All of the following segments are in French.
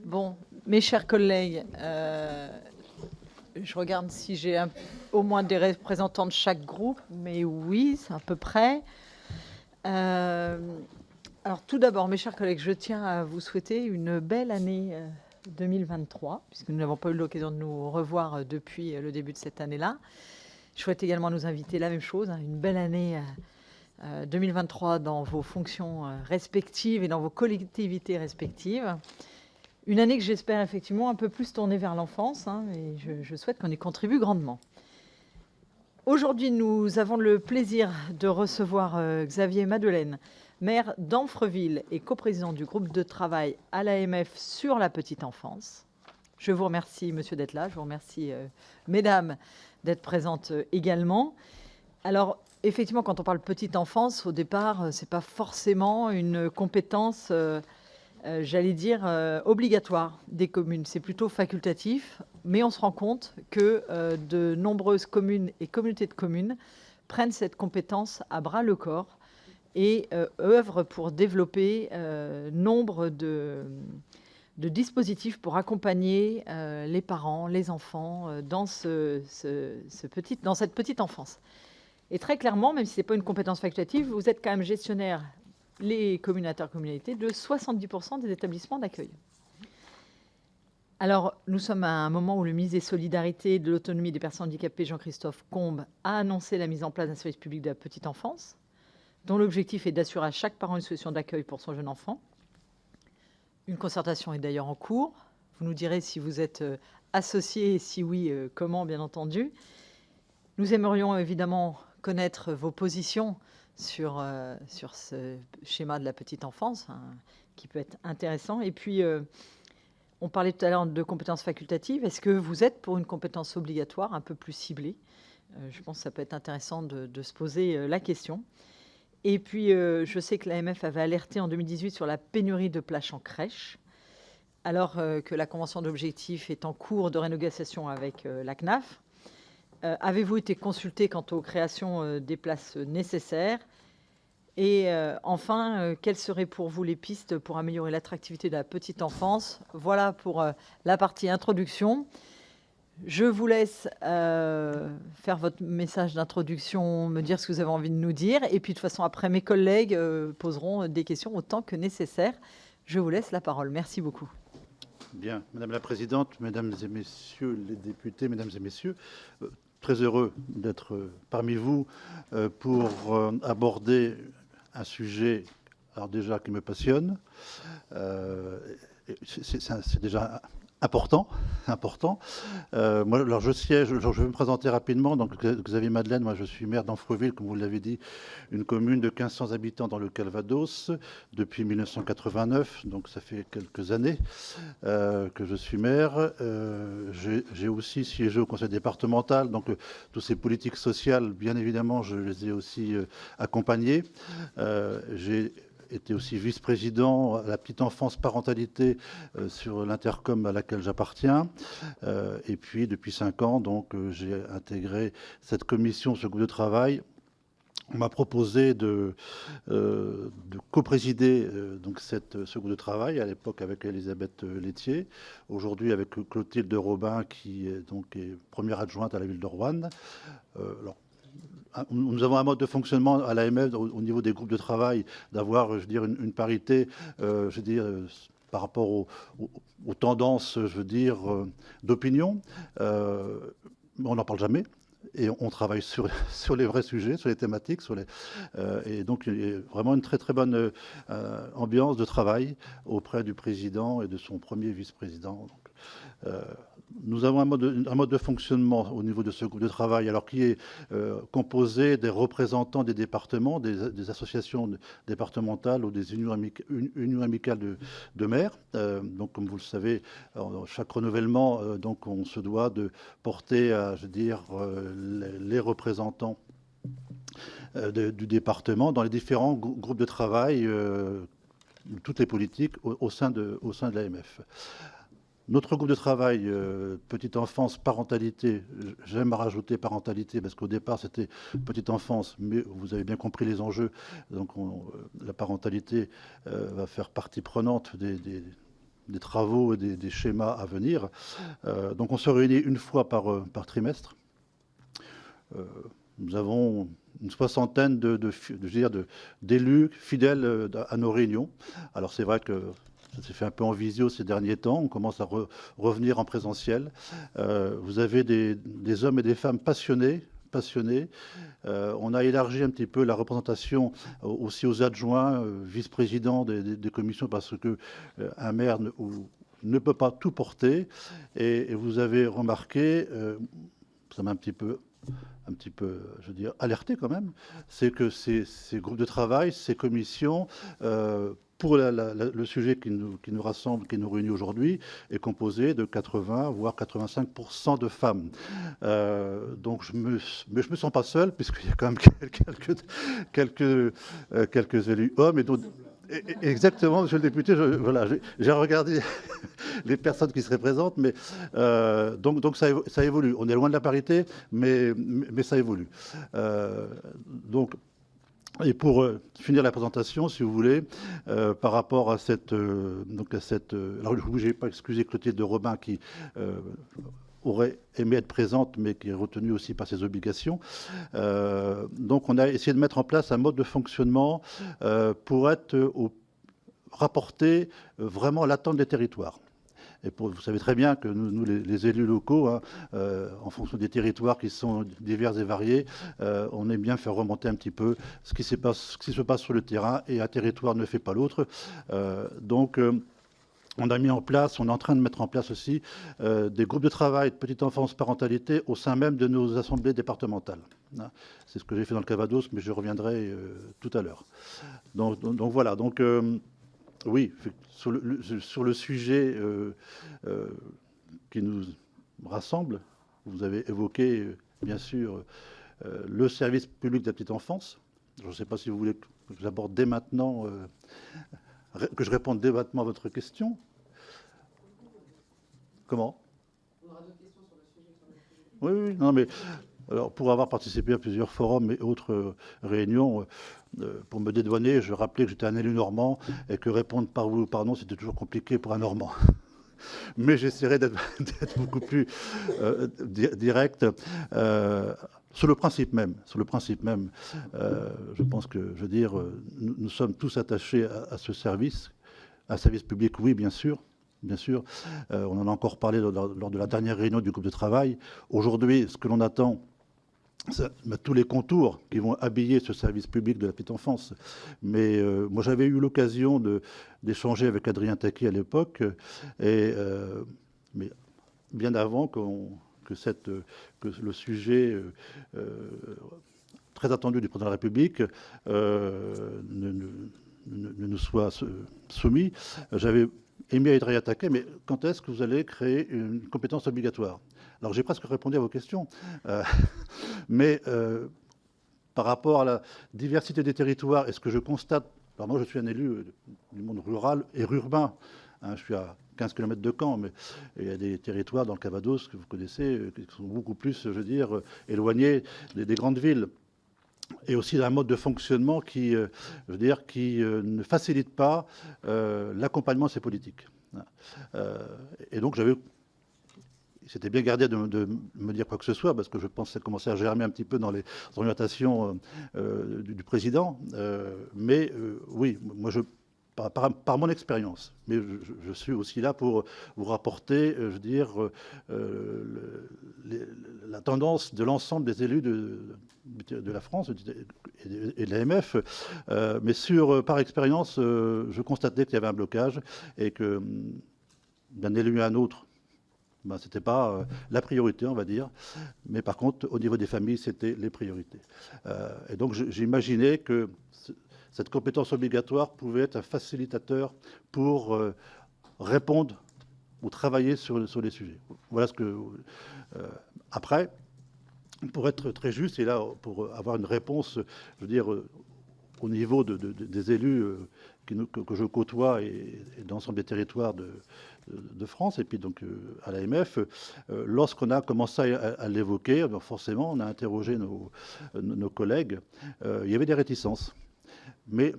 Bon, mes chers collègues, je regarde si j'ai au moins des représentants de chaque groupe, mais oui, c'est à peu près. Alors tout d'abord, mes chers collègues, je tiens à vous souhaiter une belle année 2023, puisque nous n'avons pas eu l'occasion de nous revoir depuis le début de cette année-là. Je souhaite également nous inviter la même chose, une belle année 2023 dans vos fonctions respectives et dans vos collectivités respectives. Une année que j'espère effectivement un peu plus tournée vers l'enfance, et je souhaite qu'on y contribue grandement. Aujourd'hui, nous avons le plaisir de recevoir Xavier Madeleine, maire d'Amfreville et coprésident du groupe de travail à l'AMF sur la petite enfance. Je vous remercie, monsieur, d'être là. Je vous remercie, mesdames, d'être présentes également. Alors, effectivement, quand on parle petite enfance, au départ, ce n'est pas forcément une compétence j'allais dire, obligatoire des communes. C'est plutôt facultatif, mais on se rend compte que de nombreuses communes et communautés de communes prennent cette compétence à bras-le-corps et œuvrent pour développer nombre de dispositifs pour accompagner les parents, les enfants dans dans cette petite enfance. Et très clairement, même si ce n'est pas une compétence facultative, vous êtes quand même gestionnaire, les communes intercommunalités, de 70% des établissements d'accueil. Alors, nous sommes à un moment où le ministre des Solidarités et de l'Autonomie des personnes handicapées, Jean-Christophe Combe, a annoncé la mise en place d'un service public de la petite enfance, dont l'objectif est d'assurer à chaque parent une solution d'accueil pour son jeune enfant. Une concertation est d'ailleurs en cours. Vous nous direz si vous êtes associé et si oui, comment, bien entendu. Nous aimerions évidemment connaître vos positions sur ce schéma de la petite enfance, qui peut être intéressant. Et puis, on parlait tout à l'heure de compétences facultatives. Est-ce que vous êtes pour une compétence obligatoire un peu plus ciblée ? Je pense que ça peut être intéressant de se poser la question. Et puis, je sais que l'AMF avait alerté en 2018 sur la pénurie de places en crèche, alors que la convention d'objectifs est en cours de renégociation avec la CNAF. Avez-vous été consulté quant aux créations des places nécessaires ? Et enfin, quelles seraient pour vous les pistes pour améliorer l'attractivité de la petite enfance ? Voilà pour la partie introduction. Je vous laisse faire votre message d'introduction, me dire ce que vous avez envie de nous dire. Et puis, de toute façon, après, mes collègues poseront des questions autant que nécessaire. Je vous laisse la parole. Merci beaucoup. Bien, Madame la Présidente, Mesdames et Messieurs les députés, Mesdames et Messieurs, très heureux d'être parmi vous pour aborder un sujet, alors déjà qui me passionne. C'est déjà important. Moi, alors je vais me présenter rapidement. Donc, Xavier Madeleine, moi je suis maire d'Amfreville, comme vous l'avez dit, une commune de 1500 habitants dans le Calvados depuis 1989. Donc ça fait quelques années que je suis maire. J'ai aussi siégé au conseil départemental. Donc toutes ces politiques sociales, bien évidemment, je les ai aussi accompagnées. J'ai été aussi vice-président à la petite enfance parentalité sur l'intercom à laquelle j'appartiens. Et puis, depuis 5 ans, donc, j'ai intégré cette commission, ce groupe de travail. On m'a proposé de coprésider donc ce groupe de travail, à l'époque avec Elisabeth Laitier, aujourd'hui avec Clotilde Robin, qui donc est première adjointe à la ville de Roanne. Alors, nous avons un mode de fonctionnement à l'AMF au niveau des groupes de travail, d'avoir, je veux dire, une parité, je veux dire, par rapport aux tendances, je veux dire, d'opinion. On n'en parle jamais. Et on travaille sur les vrais sujets, sur les thématiques, et donc il y a vraiment une très très bonne ambiance de travail auprès du président et de son premier vice-président. Nous avons un mode de fonctionnement au niveau de ce groupe de travail, alors qui est composé des représentants des départements, des associations départementales ou des unions amicales de maires. Donc, comme vous le savez, chaque renouvellement, donc, on se doit de porter, je veux dire, les représentants du département dans les différents groupes de travail, toutes les politiques au sein de l'AMF. Notre groupe de travail, petite enfance, parentalité, j'aime rajouter parentalité parce qu'au départ c'était petite enfance, mais vous avez bien compris les enjeux. Donc la parentalité va faire partie prenante des travaux et des schémas à venir. Donc on se réunit une fois par trimestre. Nous avons une soixantaine d'élus fidèles à nos réunions. Alors c'est vrai que ça s'est fait un peu en visio ces derniers temps. On commence à revenir en présentiel. Vous avez des hommes et des femmes passionnés. On a élargi un petit peu la représentation aussi aux adjoints, vice-présidents des commissions, parce que un maire ne peut pas tout porter. Et vous avez remarqué, ça m'a un petit peu, je veux dire, alerté quand même, c'est que ces groupes de travail, ces commissions, pour le sujet qui nous rassemble, qui nous réunit aujourd'hui, est composé de 80 voire 85% de femmes. Donc je me sens pas seul, puisqu'il y a quand même quelques élus hommes et d'autres. Exactement, monsieur le député, voilà, j'ai regardé les personnes qui se représentent, mais donc ça évolue. On est loin de la parité, mais ça évolue. Donc, et pour finir la présentation, si vous voulez, par rapport à alors je n'ai pas excusé Clotilde de Robin qui aurait aimé être présente, mais qui est retenue aussi par ses obligations. Donc on a essayé de mettre en place un mode de fonctionnement pour être rapporter vraiment l'attente des territoires. Et vous savez très bien que nous les élus locaux, hein, en fonction des territoires qui sont divers et variés, on aime bien faire remonter un petit peu ce qui se passe sur le terrain, et un territoire ne fait pas l'autre. Donc, on a mis en place, on est en train de mettre en place aussi des groupes de travail de petite enfance parentalité au sein même de nos assemblées départementales. C'est ce que j'ai fait dans le Calvados, mais je reviendrai tout à l'heure. Donc voilà. Donc oui, sur le sujet qui nous rassemble, vous avez évoqué bien sûr le service public de la petite enfance. Je ne sais pas si vous voulez que j'aborde dès maintenant, que je réponde dès maintenant à votre question. Comment ? On aura d'autres questions sur le sujet. Oui, non, mais alors, pour avoir participé à plusieurs forums et autres réunions, pour me dédouaner, je rappelais que j'étais un élu normand et que répondre par oui ou par non, c'était toujours compliqué pour un Normand. Mais j'essaierai d'être beaucoup plus direct. Sur le principe même, je pense que, je veux dire, nous sommes tous attachés à ce service, un service public, oui, bien sûr. Bien sûr, on en a encore parlé lors de la dernière réunion du groupe de travail. Aujourd'hui, ce que l'on attend, c'est tous les contours qui vont habiller ce service public de la petite enfance. Mais moi, j'avais eu l'occasion d'échanger avec Adrien Taquet à l'époque, mais bien avant que le sujet très attendu du président de la République ne nous soit soumis. J'avais émis à Adrien Taquet, mais quand est-ce que vous allez créer une compétence obligatoire ? Alors j'ai presque répondu à vos questions, mais par rapport à la diversité des territoires, et ce que je constate, alors moi je suis un élu du monde rural et urbain, hein, je suis à 15 km de Caen, mais il y a des territoires dans le Calvados que vous connaissez, qui sont beaucoup plus, je veux dire, éloignés des grandes villes. Et aussi d'un mode de fonctionnement qui ne facilite pas l'accompagnement de ces politiques. Et donc c'était bien gardé de me dire quoi que ce soit, parce que je pense que ça commençait à germer un petit peu dans les orientations du président. Mais oui, moi, par mon expérience, mais je suis aussi là pour vous rapporter, je veux dire, la tendance de l'ensemble des élus de la France et de l'AMF. Mais par expérience, je constatais qu'il y avait un blocage et que d'un élu à un autre, ben, ce n'était pas la priorité, on va dire. Mais par contre, au niveau des familles, c'était les priorités. Et donc, j'imaginais que cette compétence obligatoire pouvait être un facilitateur pour répondre ou travailler sur les sujets. Voilà ce que... après, pour être très juste, et là, pour avoir une réponse, je veux dire, au niveau des élus que je côtoie et d'ensemble des territoires de France et puis donc à l'AMF, lorsqu'on a commencé à l'évoquer, forcément, on a interrogé nos collègues. Il y avait des réticences. Mais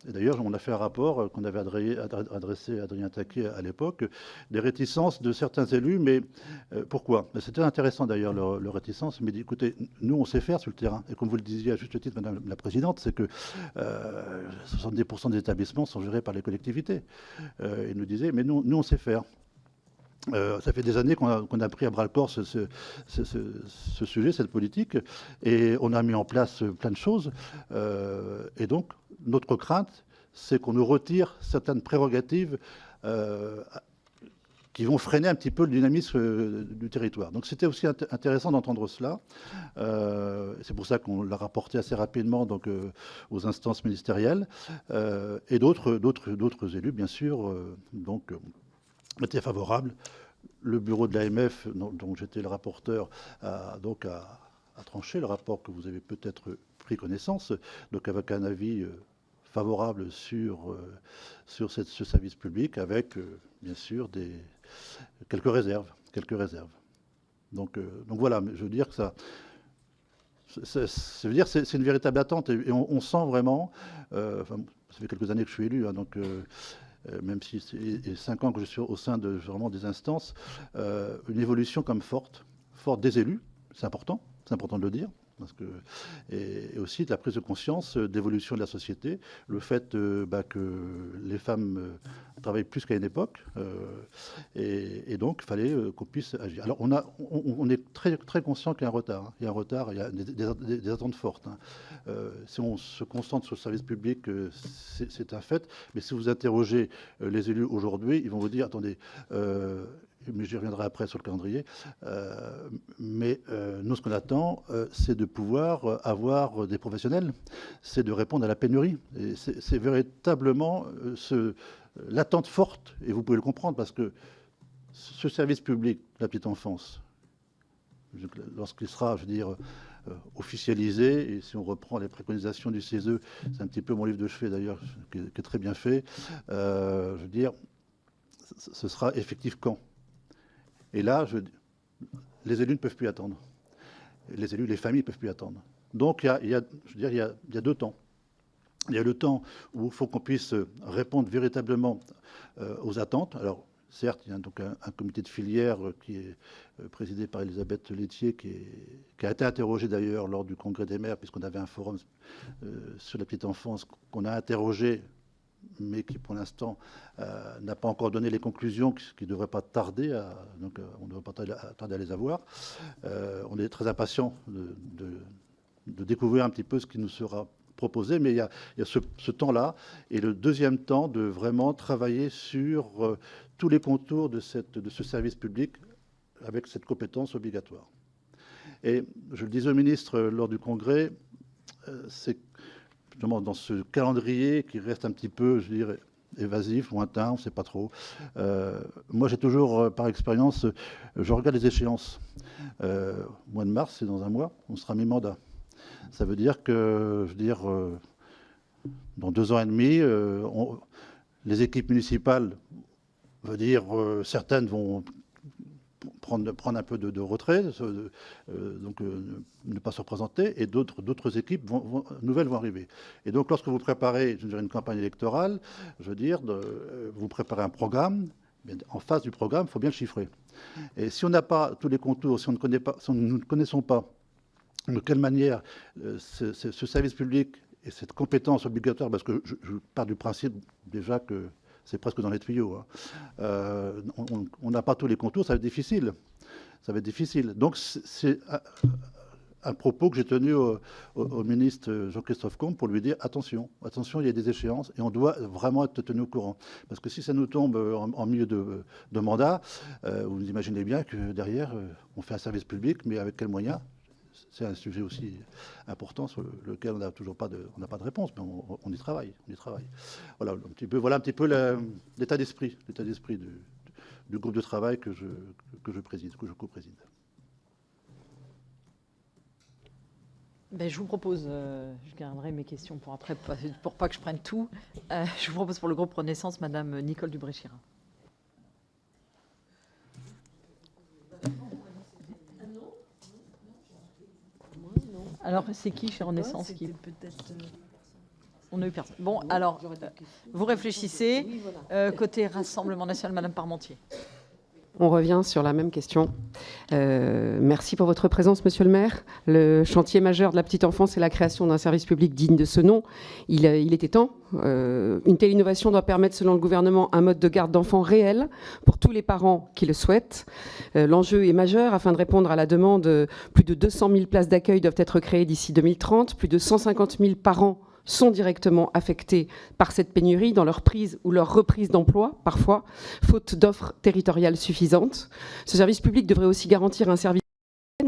d'ailleurs, on a fait un rapport qu'on avait adressé à Adrien Taquet à l'époque, des réticences de certains élus. Mais pourquoi? C'était intéressant d'ailleurs, leur réticence. Mais écoutez, nous, on sait faire sur le terrain. Et comme vous le disiez à juste titre, Madame la Présidente, c'est que 70% des établissements sont gérés par les collectivités. Ils nous disaient, mais nous, on sait faire. Ça fait des années qu'on a pris à bras-le-corps ce sujet, cette politique, et on a mis en place plein de choses. Et donc, notre crainte, c'est qu'on nous retire certaines prérogatives qui vont freiner un petit peu le dynamisme du territoire. Donc c'était aussi intéressant d'entendre cela. C'est pour ça qu'on l'a rapporté assez rapidement donc, aux instances ministérielles. Et d'autres élus, bien sûr, donc était favorable. Le bureau de l'AMF, dont j'étais le rapporteur, a tranché le rapport que vous avez peut-être pris connaissance, donc avec un avis favorable sur ce service public, avec bien sûr quelques réserves. Donc voilà, je veux dire que ça veut dire que c'est une véritable attente et on sent vraiment, ça fait quelques années que je suis élu, hein, donc même si c'est 5 ans que je suis au sein de vraiment des instances, une évolution comme forte des élus, c'est important de le dire, parce que, et aussi de la prise de conscience d'évolution de la société, le fait que les femmes travaillent plus qu'à une époque, et donc il fallait qu'on puisse agir. Alors on est très, très conscient qu'il y a un retard, hein. Il y a un retard, il y a des attentes fortes, hein. Si on se concentre sur le service public, c'est un fait, mais si vous interrogez les élus aujourd'hui, ils vont vous dire, attendez, mais j'y reviendrai après sur le calendrier. Mais nous, ce qu'on attend, c'est de pouvoir avoir des professionnels, c'est de répondre à la pénurie. Et c'est véritablement l'attente forte, et vous pouvez le comprendre, parce que ce service public de la petite enfance, lorsqu'il sera, je veux dire, officialisé, et si on reprend les préconisations du CESE, c'est un petit peu mon livre de chevet d'ailleurs, qui est très bien fait, je veux dire, ce sera effectif quand? Et là, les élus ne peuvent plus attendre. Les élus, les familles ne peuvent plus attendre. Donc, il y a deux temps. Il y a le temps où il faut qu'on puisse répondre véritablement aux attentes. Alors, certes, il y a donc un comité de filière qui est présidé par Elisabeth Laitier, qui a été interrogé d'ailleurs lors du congrès des maires, puisqu'on avait un forum sur la petite enfance qu'on a interrogé, mais qui pour l'instant n'a pas encore donné les conclusions, qui ne devraient pas tarder, donc on ne devrait pas tarder à les avoir. On est très impatient de découvrir un petit peu ce qui nous sera proposé, mais il y a ce temps-là, et le deuxième temps de vraiment travailler sur tous les contours de ce service public avec cette compétence obligatoire. Et je le disais au ministre lors du congrès, c'est dans ce calendrier qui reste un petit peu, je dirais, évasif, lointain, on ne sait pas trop. Moi, j'ai toujours, par expérience, je regarde les échéances. Mois de mars, c'est dans un mois, on sera mi-mandat. Ça veut dire que, je veux dire, dans 2 ans et demi, les équipes municipales, veut dire, certaines vont prendre un peu de retrait, donc ne pas se représenter, et d'autres équipes nouvelles vont arriver. Et donc, lorsque vous préparez une campagne électorale, je veux dire, vous préparez un programme, mais en face du programme, il faut bien le chiffrer. Et si on n'a pas tous les contours, si nous ne connaissons pas de quelle manière ce service public et cette compétence obligatoire, parce que je pars du principe déjà que c'est presque dans les tuyaux, hein. On n'a pas tous les contours, ça va être difficile. Ça va être difficile. Donc c'est un propos que j'ai tenu au ministre Jean-Christophe Combe pour lui dire attention, il y a des échéances et on doit vraiment être tenu au courant. Parce que si ça nous tombe en milieu de mandat, vous imaginez bien que derrière, on fait un service public, mais avec quels moyens? C'est un sujet aussi important sur lequel on n'a pas de réponse, mais on y travaille. Voilà un petit peu l'état d'esprit du groupe de travail que je préside, que je co-préside. Ben, je vous propose, je garderai mes questions pour après, pour pas que je prenne tout. Je vous propose pour le groupe Renaissance, Madame Nicole Dubré-Chirat. Alors, c'est qui chez Renaissance qui... On n'a eu personne. Bon, alors, vous réfléchissez. Oui, voilà. Côté Rassemblement national, Madame Parmentier. On revient sur la même question. Merci pour votre présence, Monsieur le maire. Le chantier majeur de la petite enfance, c'est la création d'un service public digne de ce nom. Il était temps. Une telle innovation doit permettre, selon le gouvernement, un mode de garde d'enfants réel pour tous les parents qui le souhaitent. L'enjeu est majeur. Afin de répondre à la demande, plus de 200 000 places d'accueil doivent être créées d'ici 2030. Plus de 150 000 parents sont directement affectés par cette pénurie dans leur prise ou leur reprise d'emploi, parfois, faute d'offres territoriales suffisantes. Ce service public devrait aussi garantir un service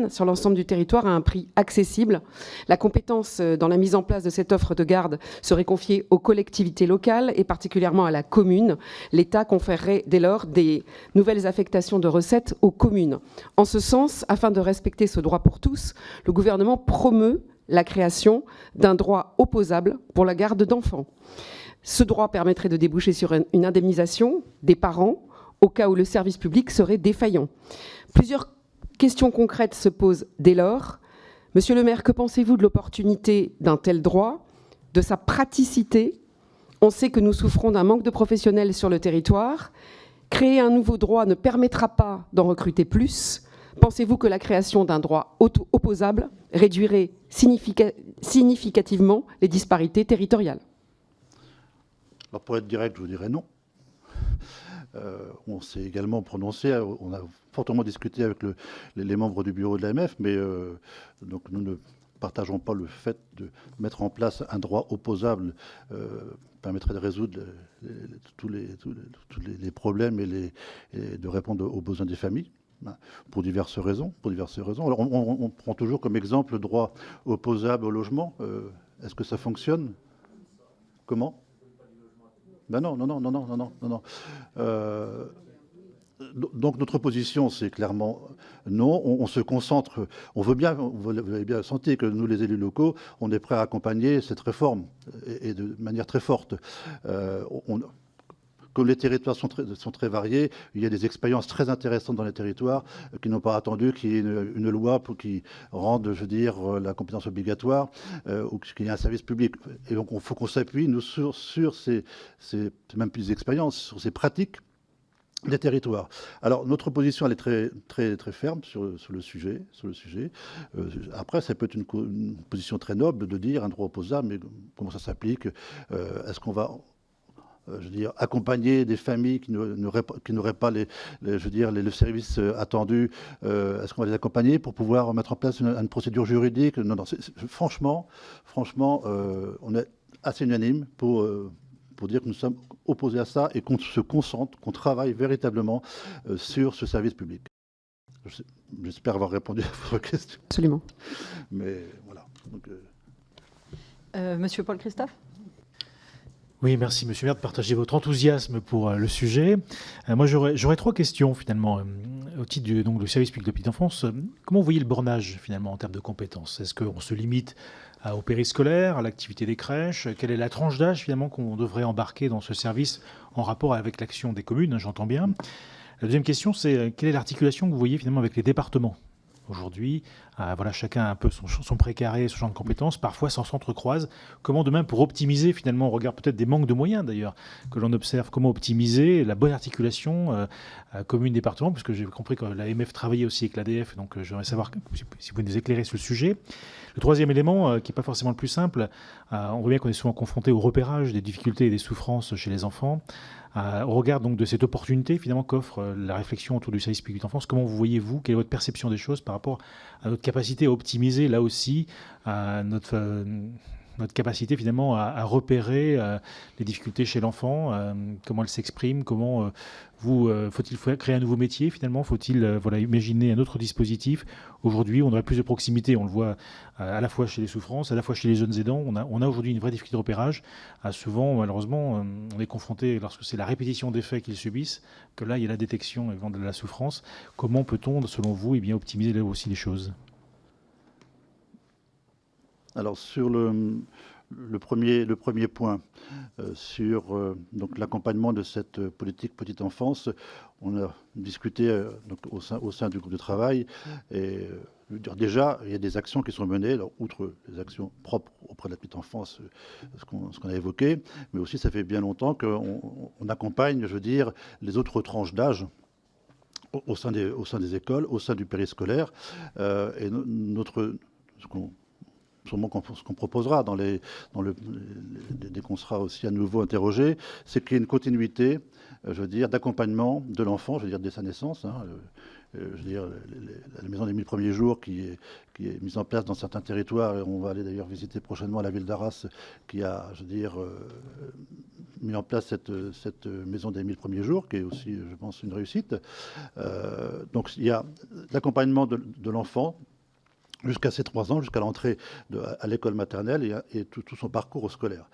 sur l'ensemble du territoire à un prix accessible. La compétence dans la mise en place de cette offre de garde serait confiée aux collectivités locales et particulièrement à la commune. L'État conférerait dès lors des nouvelles affectations de recettes aux communes. En ce sens, afin de respecter ce droit pour tous, le gouvernement promeut la création d'un droit opposable pour la garde d'enfants. Ce droit permettrait de déboucher sur une indemnisation des parents au cas où le service public serait défaillant. Plusieurs questions concrètes se posent dès lors. Monsieur le maire, que pensez-vous de l'opportunité d'un tel droit, de sa praticité? On sait que nous souffrons d'un manque de professionnels sur le territoire. Créer un nouveau droit ne permettra pas d'en recruter plus. Pensez-vous que la création d'un droit opposable réduirait significativement les disparités territoriales? Alors pour être direct, je vous dirais non. On s'est également prononcé, on a fortement discuté avec les membres du bureau de l'AMF, mais donc nous ne partageons pas le fait de mettre en place un droit opposable permettrait de résoudre tous les problèmes et de répondre aux besoins des familles. Pour diverses raisons. Alors on prend toujours comme exemple le droit opposable au logement. Est-ce que ça fonctionne? Comment? Ben non. Donc notre position, c'est clairement non. On se concentre, on veut bien, vous l'avez bien senti que nous, les élus locaux, on est prêts à accompagner cette réforme et de manière très forte. Comme les territoires sont très variés, il y a des expériences très intéressantes dans les territoires qui n'ont pas attendu qu'il y ait une loi qui rende, je veux dire, la compétence obligatoire ou qu'il y ait un service public. Et donc, il faut qu'on s'appuie, nous, sur ces même plus expériences, sur ces pratiques des territoires. Alors, notre position, elle est très ferme sur le sujet. Après, ça peut être une position très noble de dire un droit opposable, mais comment ça s'applique? Est-ce qu'on va je veux dire, accompagner des familles qui n'auraient pas le service attendu? Est-ce qu'on va les accompagner pour pouvoir mettre en place une procédure juridique? Non, franchement, on est assez unanime pour dire que nous sommes opposés à ça et qu'on se concentre, qu'on travaille véritablement sur ce service public. J'espère avoir répondu à votre question. Absolument. Mais voilà. Donc, Monsieur Paul Christophe? Oui, merci Monsieur le maire de partager votre enthousiasme pour le sujet. Moi, j'aurais trois questions finalement au titre du service public de petite enfance. Comment vous voyez le bornage finalement en termes de compétences? Est-ce qu'on se limite au périscolaire, à l'activité des crèches? Quelle est la tranche d'âge finalement qu'on devrait embarquer dans ce service en rapport avec l'action des communes, j'entends bien. La deuxième question, c'est quelle est l'articulation que vous voyez finalement avec les départements? Aujourd'hui, voilà, chacun a un peu son précaré, son champ de compétences, parfois sans s'entrecroise. Comment demain, pour optimiser, finalement, on regarde peut-être des manques de moyens d'ailleurs, que l'on observe, comment optimiser la bonne articulation commune-département, puisque j'ai compris que l'AMF travaillait aussi avec l'ADF, donc j'aimerais savoir si vous pouvez nous éclairer sur le sujet. Le troisième élément, qui n'est pas forcément le plus simple, on voit bien qu'on est souvent confronté au repérage des difficultés et des souffrances chez les enfants. Au regard donc de cette opportunité finalement qu'offre la réflexion autour du service public d'enfance, comment vous voyez-vous, quelle est votre perception des choses par rapport à notre capacité à optimiser là aussi notre capacité finalement à repérer les difficultés chez l'enfant, comment elles s'expriment, comment faut-il créer un nouveau métier finalement, faut-il imaginer un autre dispositif? Aujourd'hui, on aurait plus de proximité, on le voit à la fois chez les souffrances, à la fois chez les jeunes aidants. On a aujourd'hui une vraie difficulté de repérage. Souvent, malheureusement, on est confronté, lorsque c'est la répétition des faits qu'ils subissent, que là, il y a la détection de la souffrance. Comment peut-on, selon vous, optimiser là aussi les choses? Alors, sur le le premier point sur donc l'accompagnement de cette politique petite enfance, on a discuté donc au sein du groupe de travail et je veux dire, déjà, il y a des actions qui sont menées, alors, outre les actions propres auprès de la petite enfance, ce qu'on a évoqué, mais aussi ça fait bien longtemps qu'on accompagne, je veux dire, les autres tranches d'âge au sein des écoles, au sein du périscolaire. Et sûrement ce qu'on proposera dès qu'on sera aussi à nouveau interrogé, c'est qu'il y ait une continuité, je veux dire, d'accompagnement de l'enfant, je veux dire, dès sa naissance. Je veux dire, la maison des 1000 premiers jours qui est mise en place dans certains territoires, et on va aller d'ailleurs visiter prochainement la ville d'Arras, qui a, je veux dire, mis en place cette maison des 1000 premiers jours, qui est aussi, je pense, une réussite. Donc il y a l'accompagnement de l'enfant, jusqu'à ses 3 ans, jusqu'à l'entrée à l'école maternelle et tout son parcours scolaire.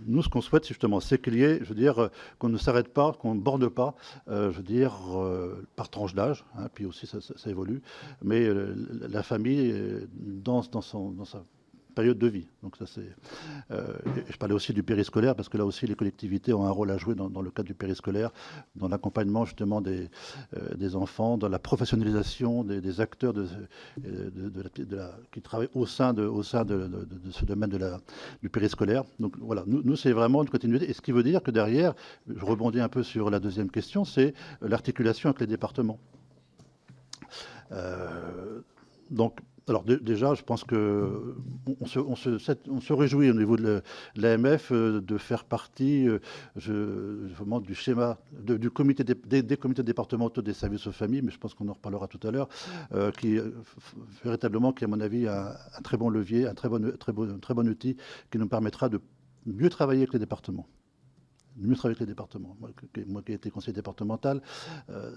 Nous, ce qu'on souhaite, justement, c'est qu'il y ait, je veux dire, qu'on ne s'arrête pas, qu'on ne borde pas, je veux dire, par tranche d'âge, hein, puis aussi ça évolue, mais la famille, dans sa période de vie. Donc ça, c'est. Je parlais aussi du périscolaire parce que là aussi les collectivités ont un rôle à jouer dans le cadre du périscolaire, dans l'accompagnement justement des enfants, dans la professionnalisation des acteurs qui travaillent au sein de ce domaine du périscolaire. Donc voilà, nous c'est vraiment une continuité. Et ce qui veut dire que derrière, je rebondis un peu sur la deuxième question, c'est l'articulation avec les départements. Donc alors déjà, je pense qu'on se réjouit au niveau de l'AMF de faire partie vraiment du schéma du comité des comités départementaux des services aux familles, mais je pense qu'on en reparlera tout à l'heure, qui véritablement, qui à mon avis a un très bon levier, un très bon outil qui nous permettra de mieux travailler avec les départements. Mieux travailler avec les départements. Moi qui ai été conseiller départemental,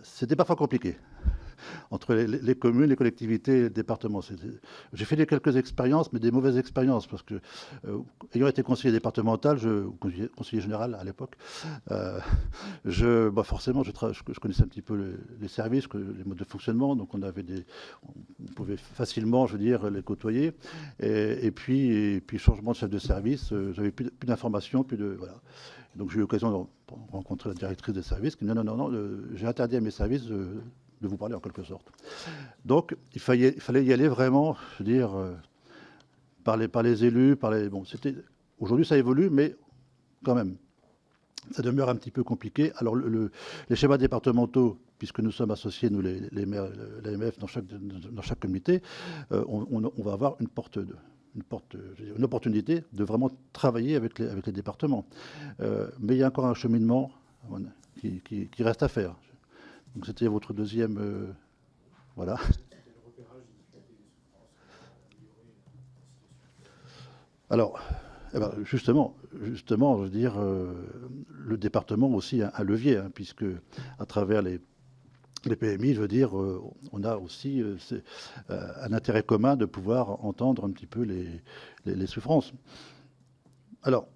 c'était parfois compliqué. Entre les communes, les collectivités et les départements. J'ai fait quelques expériences, mais des mauvaises expériences, parce que, ayant été conseiller départemental, conseiller général à l'époque, forcément, je connaissais un petit peu les services, les modes de fonctionnement, donc on pouvait facilement, je veux dire, les côtoyer. Et puis, changement de chef de service, j'avais plus d'informations, voilà. Donc j'ai eu l'occasion de rencontrer la directrice des services qui me dit non, j'ai interdit à mes services de vous parler en quelque sorte. Donc il fallait y aller vraiment, je veux dire, par les élus, aujourd'hui ça évolue, mais quand même, ça demeure un petit peu compliqué. Alors les schémas départementaux, puisque nous sommes associés, nous les maires, l'AMF, dans chaque comité, on va avoir une opportunité de vraiment travailler avec les départements. Mais il y a encore un cheminement qui reste à faire. Donc c'était votre deuxième... voilà. Alors, justement, je veux dire, le département aussi a un levier, hein, puisque à travers les PMI, je veux dire, on a aussi un intérêt commun de pouvoir entendre un petit peu les souffrances. Alors,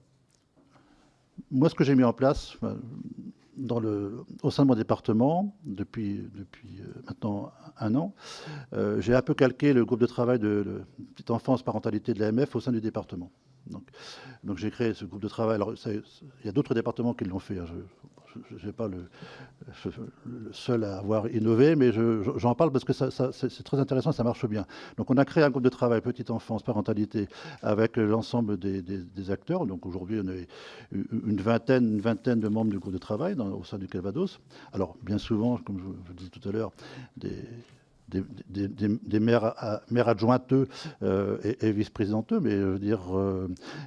moi, ce que j'ai mis en place au sein de mon département, depuis maintenant 1 an, j'ai un peu calqué le groupe de travail de petite enfance, parentalité de l'AMF au sein du département. Donc j'ai créé ce groupe de travail. Alors, il y a d'autres départements qui l'ont fait. Hein. Je ne vais pas le seul à avoir innové, mais j'en parle parce que c'est très intéressant, ça marche bien. Donc on a créé un groupe de travail petite enfance, parentalité, avec l'ensemble des acteurs. Donc aujourd'hui, on est une vingtaine de membres du groupe de travail au sein du Calvados. Alors bien souvent, comme je disais tout à l'heure, des maires adjointeux et vice-présidenteux, mais je veux dire,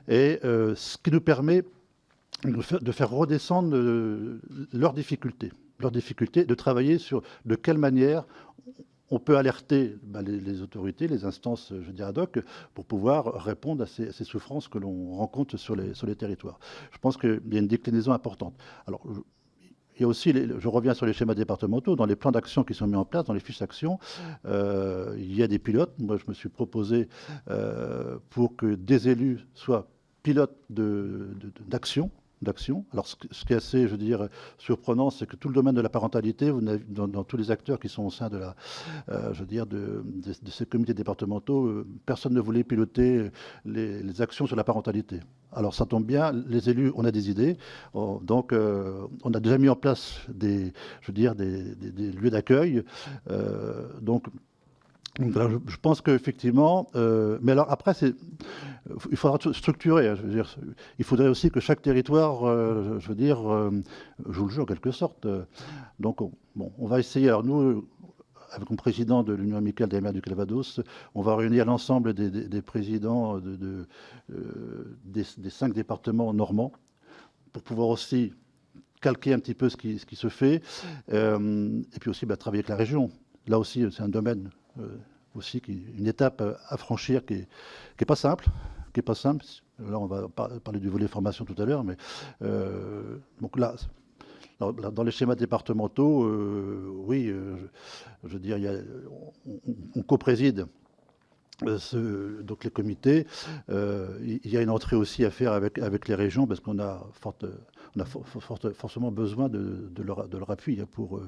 ce qui nous permet de faire redescendre leurs difficultés, de travailler sur de quelle manière on peut alerter les autorités, les instances, je veux dire, ad hoc, pour pouvoir répondre à ces souffrances que l'on rencontre sur les territoires. Je pense qu'il y a une déclinaison importante. Alors, il y a aussi, je reviens sur les schémas départementaux, dans les plans d'action qui sont mis en place, dans les fiches d'action, il y a des pilotes. Moi, je me suis proposé pour que des élus soient pilotes d'action, d'action. Alors, ce qui est assez, je veux dire, surprenant, c'est que tout le domaine de la parentalité, dans tous les acteurs qui sont au sein de je veux dire, de ces comités départementaux, personne ne voulait piloter les actions sur la parentalité. Alors, ça tombe bien, les élus, on a des idées. Donc, on a déjà mis en place des lieux d'accueil. Donc, je pense qu'effectivement, mais alors après, il faudra structurer. Hein, je veux dire, il faudrait aussi que chaque territoire, je veux dire, joue le jeu en quelque sorte. Donc, on va essayer. Alors nous, avec mon président de l'Union amicale des maires du Calvados, on va réunir l'ensemble des présidents des 5 départements normands pour pouvoir aussi calquer un petit peu ce qui se fait, et puis aussi travailler avec la région. Là aussi, c'est un domaine aussi, une étape à franchir qui est pas simple, Là, on va parler du volet formation tout à l'heure, mais donc là, dans les schémas départementaux, oui, je veux dire, on co-préside donc les comités. Il y a une entrée aussi à faire avec les régions, parce qu'on a forcément besoin de leur appui pour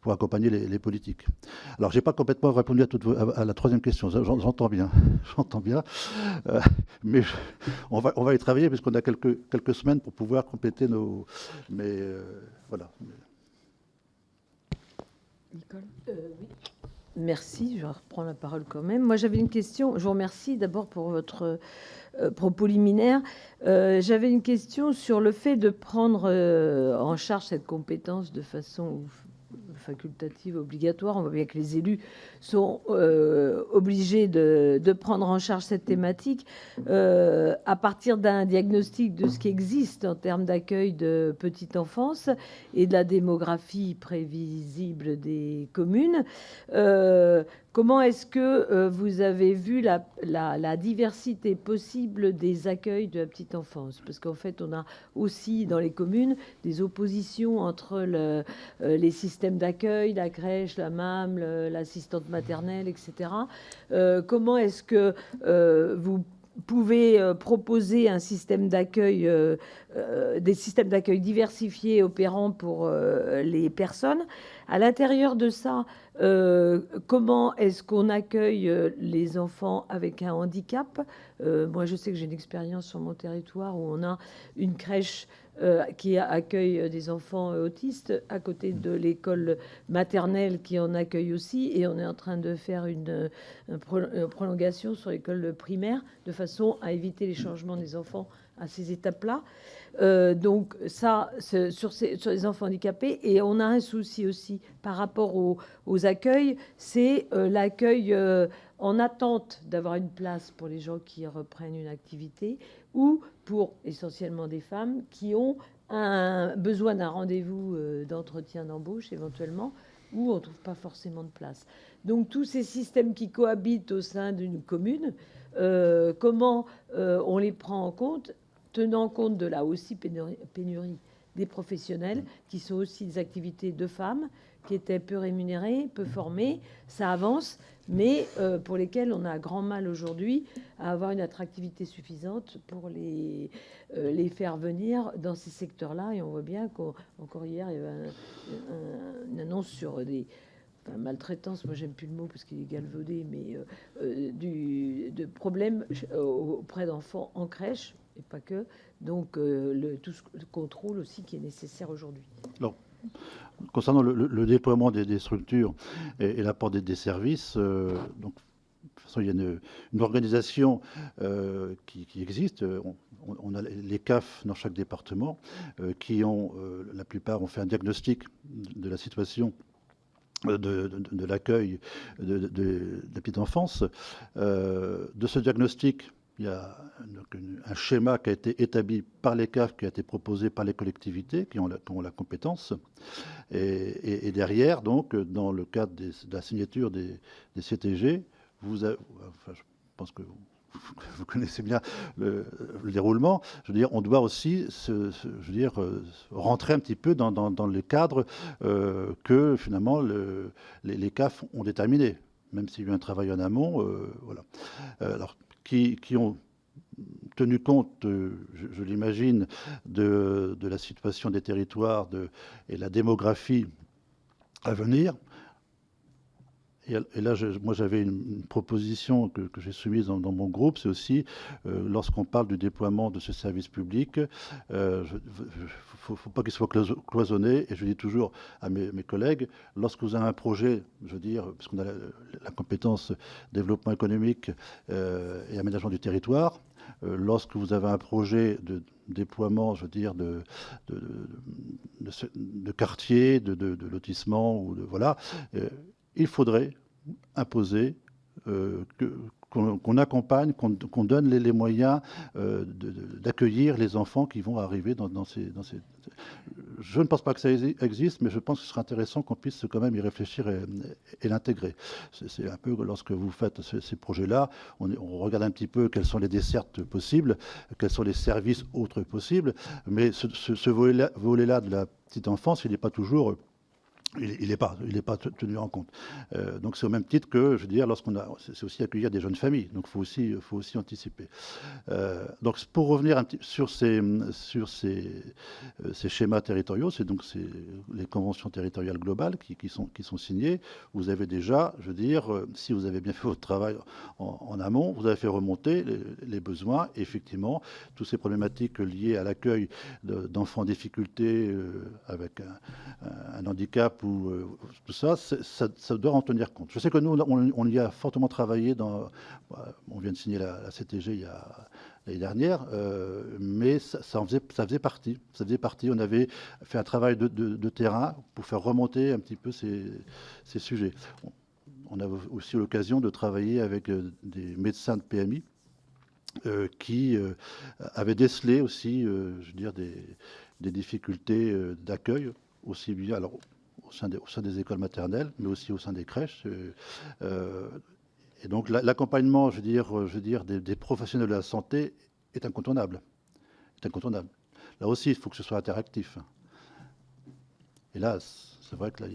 accompagner les politiques. Alors, je n'ai pas complètement répondu à la troisième question, j'entends bien, mais on va y travailler, puisqu'on a quelques semaines pour pouvoir compléter nos... Mais voilà. Nicole Oui. Merci, je vais reprendre la parole quand même. Moi, j'avais une question. Je vous remercie d'abord pour votre propos liminaire. J'avais une question sur le fait de prendre en charge cette compétence de façon facultative, obligatoire. On voit bien que les élus sont obligés de prendre en charge cette thématique à partir d'un diagnostic de ce qui existe en termes d'accueil de petite enfance et de la démographie prévisible des communes. Comment est-ce que vous avez vu la diversité possible des accueils de la petite enfance? Parce qu'en fait, on a aussi dans les communes des oppositions entre les systèmes d'accueil, la crèche, la MAM, l'assistante maternelle, etc. Comment est-ce que vous pouvez proposer un système d'accueil, des systèmes d'accueil diversifiés opérants pour les personnes? À l'intérieur de ça, comment est-ce qu'on accueille les enfants avec un handicap? Moi, je sais que j'ai une expérience sur mon territoire où on a une crèche qui accueille des enfants autistes à côté de l'école maternelle qui en accueille aussi, et on est en train de faire une prolongation sur l'école primaire de façon à éviter les changements des enfants à ces étapes-là. Donc ça, sur les enfants handicapés. Et on a un souci aussi par rapport aux accueils, c'est l'accueil en attente d'avoir une place pour les gens qui reprennent une activité, ou pour essentiellement des femmes qui ont besoin d'un rendez-vous d'entretien d'embauche éventuellement, où on ne trouve pas forcément de place. Donc tous ces systèmes qui cohabitent au sein d'une commune, comment on les prend en compte, tenant compte de la aussi pénurie des professionnels, qui sont aussi des activités de femmes, qui étaient peu rémunérées, peu formées, ça avance, mais pour lesquelles on a grand mal aujourd'hui à avoir une attractivité suffisante pour les faire venir dans ces secteurs-là. Et on voit bien qu'encore hier, il y avait une annonce sur des... Enfin, maltraitance, moi j'aime plus le mot parce qu'il est galvaudé, mais de problèmes auprès d'enfants en crèche, et pas que. Donc tout le contrôle aussi qui est nécessaire aujourd'hui. Alors, concernant le déploiement des structures et l'apport des services, donc, de toute façon, il y a une organisation qui existe. On a les CAF dans chaque département qui ont, la plupart ont fait un diagnostic de la situation de l'accueil de la petite enfance. De ce diagnostic, il y a un schéma qui a été établi par les CAF, qui a été proposé par les collectivités qui ont la compétence. Et derrière, donc, dans le cadre de la signature des CTG, je pense que vous connaissez bien le déroulement. Je veux dire, on doit aussi rentrer un petit peu dans les cadres que finalement les CAF ont déterminés, même s'il y a eu un travail en amont. Voilà. Alors, qui ont tenu compte, je l'imagine, de la situation des territoires et la démographie à venir. Et là, moi, j'avais une proposition que j'ai soumise dans mon groupe, c'est aussi, lorsqu'on parle du déploiement de ce service public, il ne faut pas qu'il soit cloisonné, et je dis toujours à mes collègues, lorsque vous avez un projet, je veux dire, parce qu'on a la compétence développement économique et aménagement du territoire, lorsque vous avez un projet de déploiement, je veux dire, de quartier, de lotissement, ou voilà, il faudrait imposer qu'on accompagne, qu'on donne les moyens d'accueillir les enfants qui vont arriver dans ces... Je ne pense pas que ça existe, mais je pense que ce serait intéressant qu'on puisse quand même y réfléchir et l'intégrer. C'est un peu, lorsque vous faites ces projets-là, on regarde un petit peu quelles sont les dessertes possibles, quels sont les services autres possibles, mais ce volet-là de la petite enfance, il n'est pas toujours... Il n'est pas tenu en compte. Donc c'est au même titre que, je veux dire, c'est aussi accueillir des jeunes familles. Donc faut aussi anticiper. Donc pour revenir un petit sur ces schémas territoriaux, c'est les conventions territoriales globales qui sont signées. Vous avez déjà, je veux dire, si vous avez bien fait votre travail en amont, vous avez fait remonter les besoins. Et effectivement, toutes ces problématiques liées à l'accueil d'enfants en difficulté avec un handicap ou tout ça, ça doit en tenir compte. Je sais que nous, on y a fortement travaillé. On vient de signer la CTG l'année dernière, mais ça faisait partie. Ça faisait partie. On avait fait un travail de terrain pour faire remonter un petit peu ces sujets. On avait aussi l'occasion de travailler avec des médecins de PMI qui avaient décelé aussi, je veux dire, des difficultés d'accueil, aussi bien alors au sein des écoles maternelles, mais aussi au sein des crèches. Et donc l'accompagnement, je veux dire, des professionnels de la santé est incontournable. Là aussi, il faut que ce soit interactif. Et là, c'est vrai que là,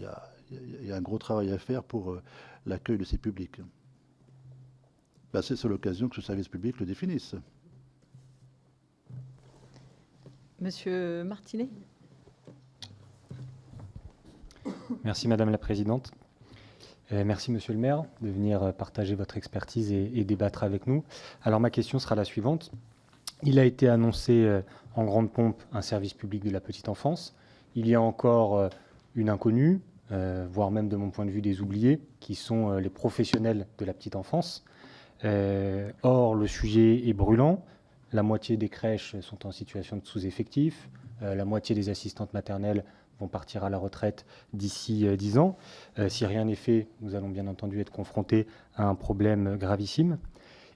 il y a un gros travail à faire pour l'accueil de ces publics. Ben, c'est l'occasion que ce service public le définisse. Monsieur Martinet. Merci Madame la Présidente. Merci Monsieur le maire de venir partager votre expertise et débattre avec nous. Alors ma question sera la suivante. Il a été annoncé en grande pompe un service public de la petite enfance. Il y a encore une inconnue, voire même de mon point de vue des oubliés, qui sont les professionnels de la petite enfance. Or, le sujet est brûlant. La moitié des crèches sont en situation de sous-effectif. La moitié des assistantes maternelles vont partir à la retraite d'ici 10 ans. Si rien n'est fait, nous allons bien entendu être confrontés à un problème gravissime.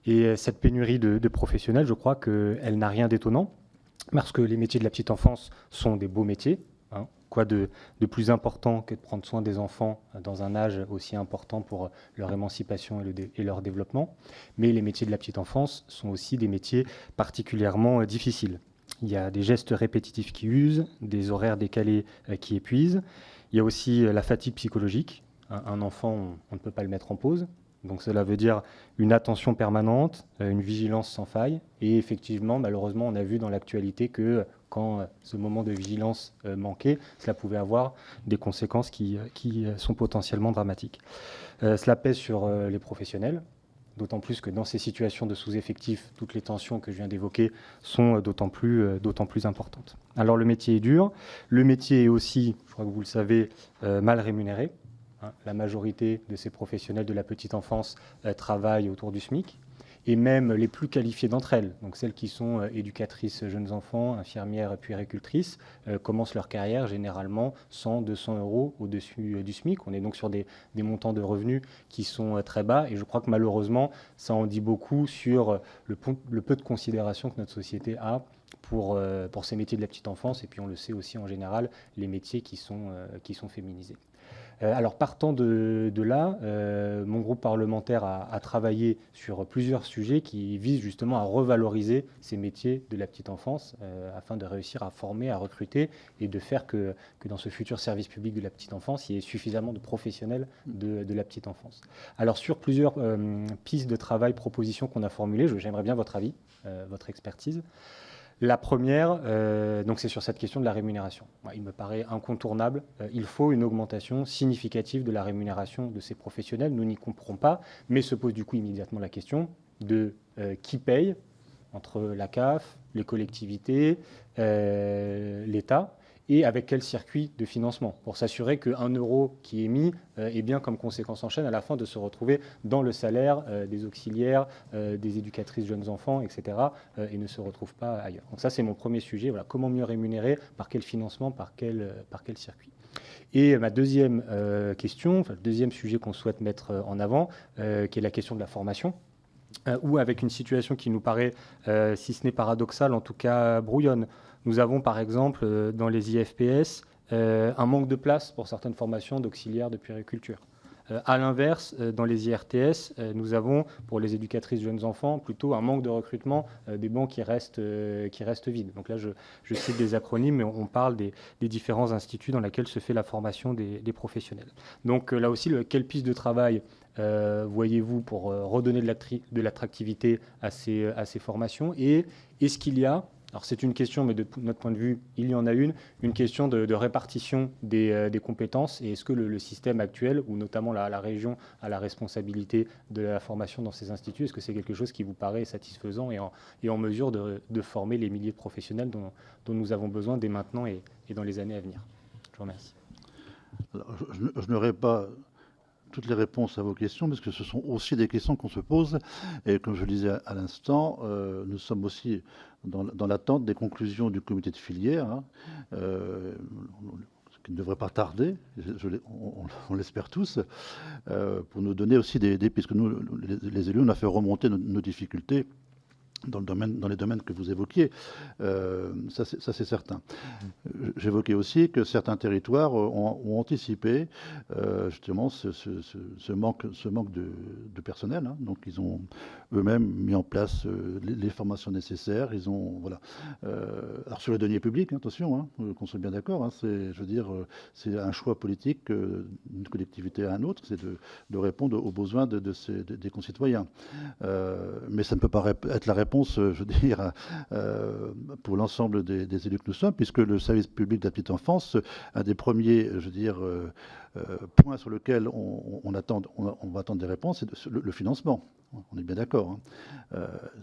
Et cette pénurie de professionnels, je crois qu'elle n'a rien d'étonnant, parce que les métiers de la petite enfance sont des beaux métiers. Hein. Quoi de plus important que de prendre soin des enfants dans un âge aussi important pour leur émancipation et leur développement. Mais les métiers de la petite enfance sont aussi des métiers particulièrement difficiles. Il y a des gestes répétitifs qui usent, des horaires décalés qui épuisent. Il y a aussi la fatigue psychologique. Un enfant, on ne peut pas le mettre en pause. Donc cela veut dire une attention permanente, une vigilance sans faille. Et effectivement, malheureusement, on a vu dans l'actualité que quand ce moment de vigilance manquait, cela pouvait avoir des conséquences qui sont potentiellement dramatiques. Cela pèse sur les professionnels, d'autant plus que dans ces situations de sous-effectif, toutes les tensions que je viens d'évoquer sont d'autant plus importantes. Alors le métier est dur, le métier est aussi, je crois que vous le savez, mal rémunéré. La majorité de ces professionnels de la petite enfance travaillent autour du SMIC, et même les plus qualifiées d'entre elles, donc celles qui sont éducatrices jeunes enfants, infirmières, puéricultrices, commencent leur carrière généralement 100-200 euros au-dessus du SMIC. On est donc sur des montants de revenus qui sont très bas, et je crois que malheureusement, ça en dit beaucoup sur le peu de considération que notre société a pour ces métiers de la petite enfance, et puis on le sait aussi en général, les métiers qui sont féminisés. Alors partant de là, mon groupe parlementaire a travaillé sur plusieurs sujets qui visent justement à revaloriser ces métiers de la petite enfance afin de réussir à former, à recruter et de faire que dans ce futur service public de la petite enfance, il y ait suffisamment de professionnels de la petite enfance. Alors sur plusieurs pistes de travail, propositions qu'on a formulées, j'aimerais bien votre avis, votre expertise. La première, donc c'est sur cette question de la rémunération. Il me paraît incontournable. Il faut une augmentation significative de la rémunération de ces professionnels. Nous n'y comprendrons pas, mais se pose du coup immédiatement la question de qui paye entre la CAF, les collectivités, l'État, et avec quel circuit de financement, pour s'assurer qu'1 euro qui est mis est bien comme conséquence en chaîne à la fin de se retrouver dans le salaire des auxiliaires, des éducatrices jeunes enfants, etc., et ne se retrouve pas ailleurs. Donc ça, c'est mon premier sujet. Voilà, comment mieux rémunérer, par quel financement, par quel circuit. Et ma deuxième question, enfin, le deuxième sujet qu'on souhaite mettre en avant, qui est la question de la formation, où avec une situation qui nous paraît, si ce n'est paradoxale, en tout cas brouillonne. Nous avons par exemple dans les IFPS un manque de place pour certaines formations d'auxiliaires de puériculture. À l'inverse, dans les IRTS, nous avons pour les éducatrices jeunes enfants plutôt un manque de recrutement des bancs qui restent vides. Donc là, je cite des acronymes, mais on parle des différents instituts dans lesquels se fait la formation des professionnels. Donc là aussi, quelle piste de travail voyez-vous pour redonner de l'attractivité à ces formations? Et est-ce qu'il y a, alors c'est une question, mais de notre point de vue, il y en a une question de répartition des compétences. Et est-ce que le système actuel, où notamment la région a la responsabilité de la formation dans ces instituts, est-ce que c'est quelque chose qui vous paraît satisfaisant et en mesure de former les milliers de professionnels dont nous avons besoin dès maintenant et dans les années à venir? Je vous remercie. Alors, je n'aurai pas toutes les réponses à vos questions, parce que ce sont aussi des questions qu'on se pose. Et comme je le disais à l'instant, nous sommes aussi dans l'attente des conclusions du comité de filière, qui ne devrait pas tarder, on l'espère tous, pour nous donner aussi des pistes. Parce que nous, les élus, on a fait remonter nos difficultés dans les domaines que vous évoquiez. Ça, c'est certain. J'évoquais aussi que certains territoires ont anticipé justement ce manque de personnel. Donc, ils ont eux-mêmes mis en place les formations nécessaires. Ils ont, voilà. Alors, sur les deniers publics, attention, qu'on soit bien d'accord, je veux dire, c'est un choix politique d'une collectivité à une autre, c'est de répondre aux besoins des concitoyens. Mais ça ne peut pas être la réponse, je veux dire, pour l'ensemble des élus que nous sommes, puisque le service public de la petite enfance, un des premiers, je veux dire, points sur lequel on va attendre des réponses, c'est le financement. On est bien d'accord.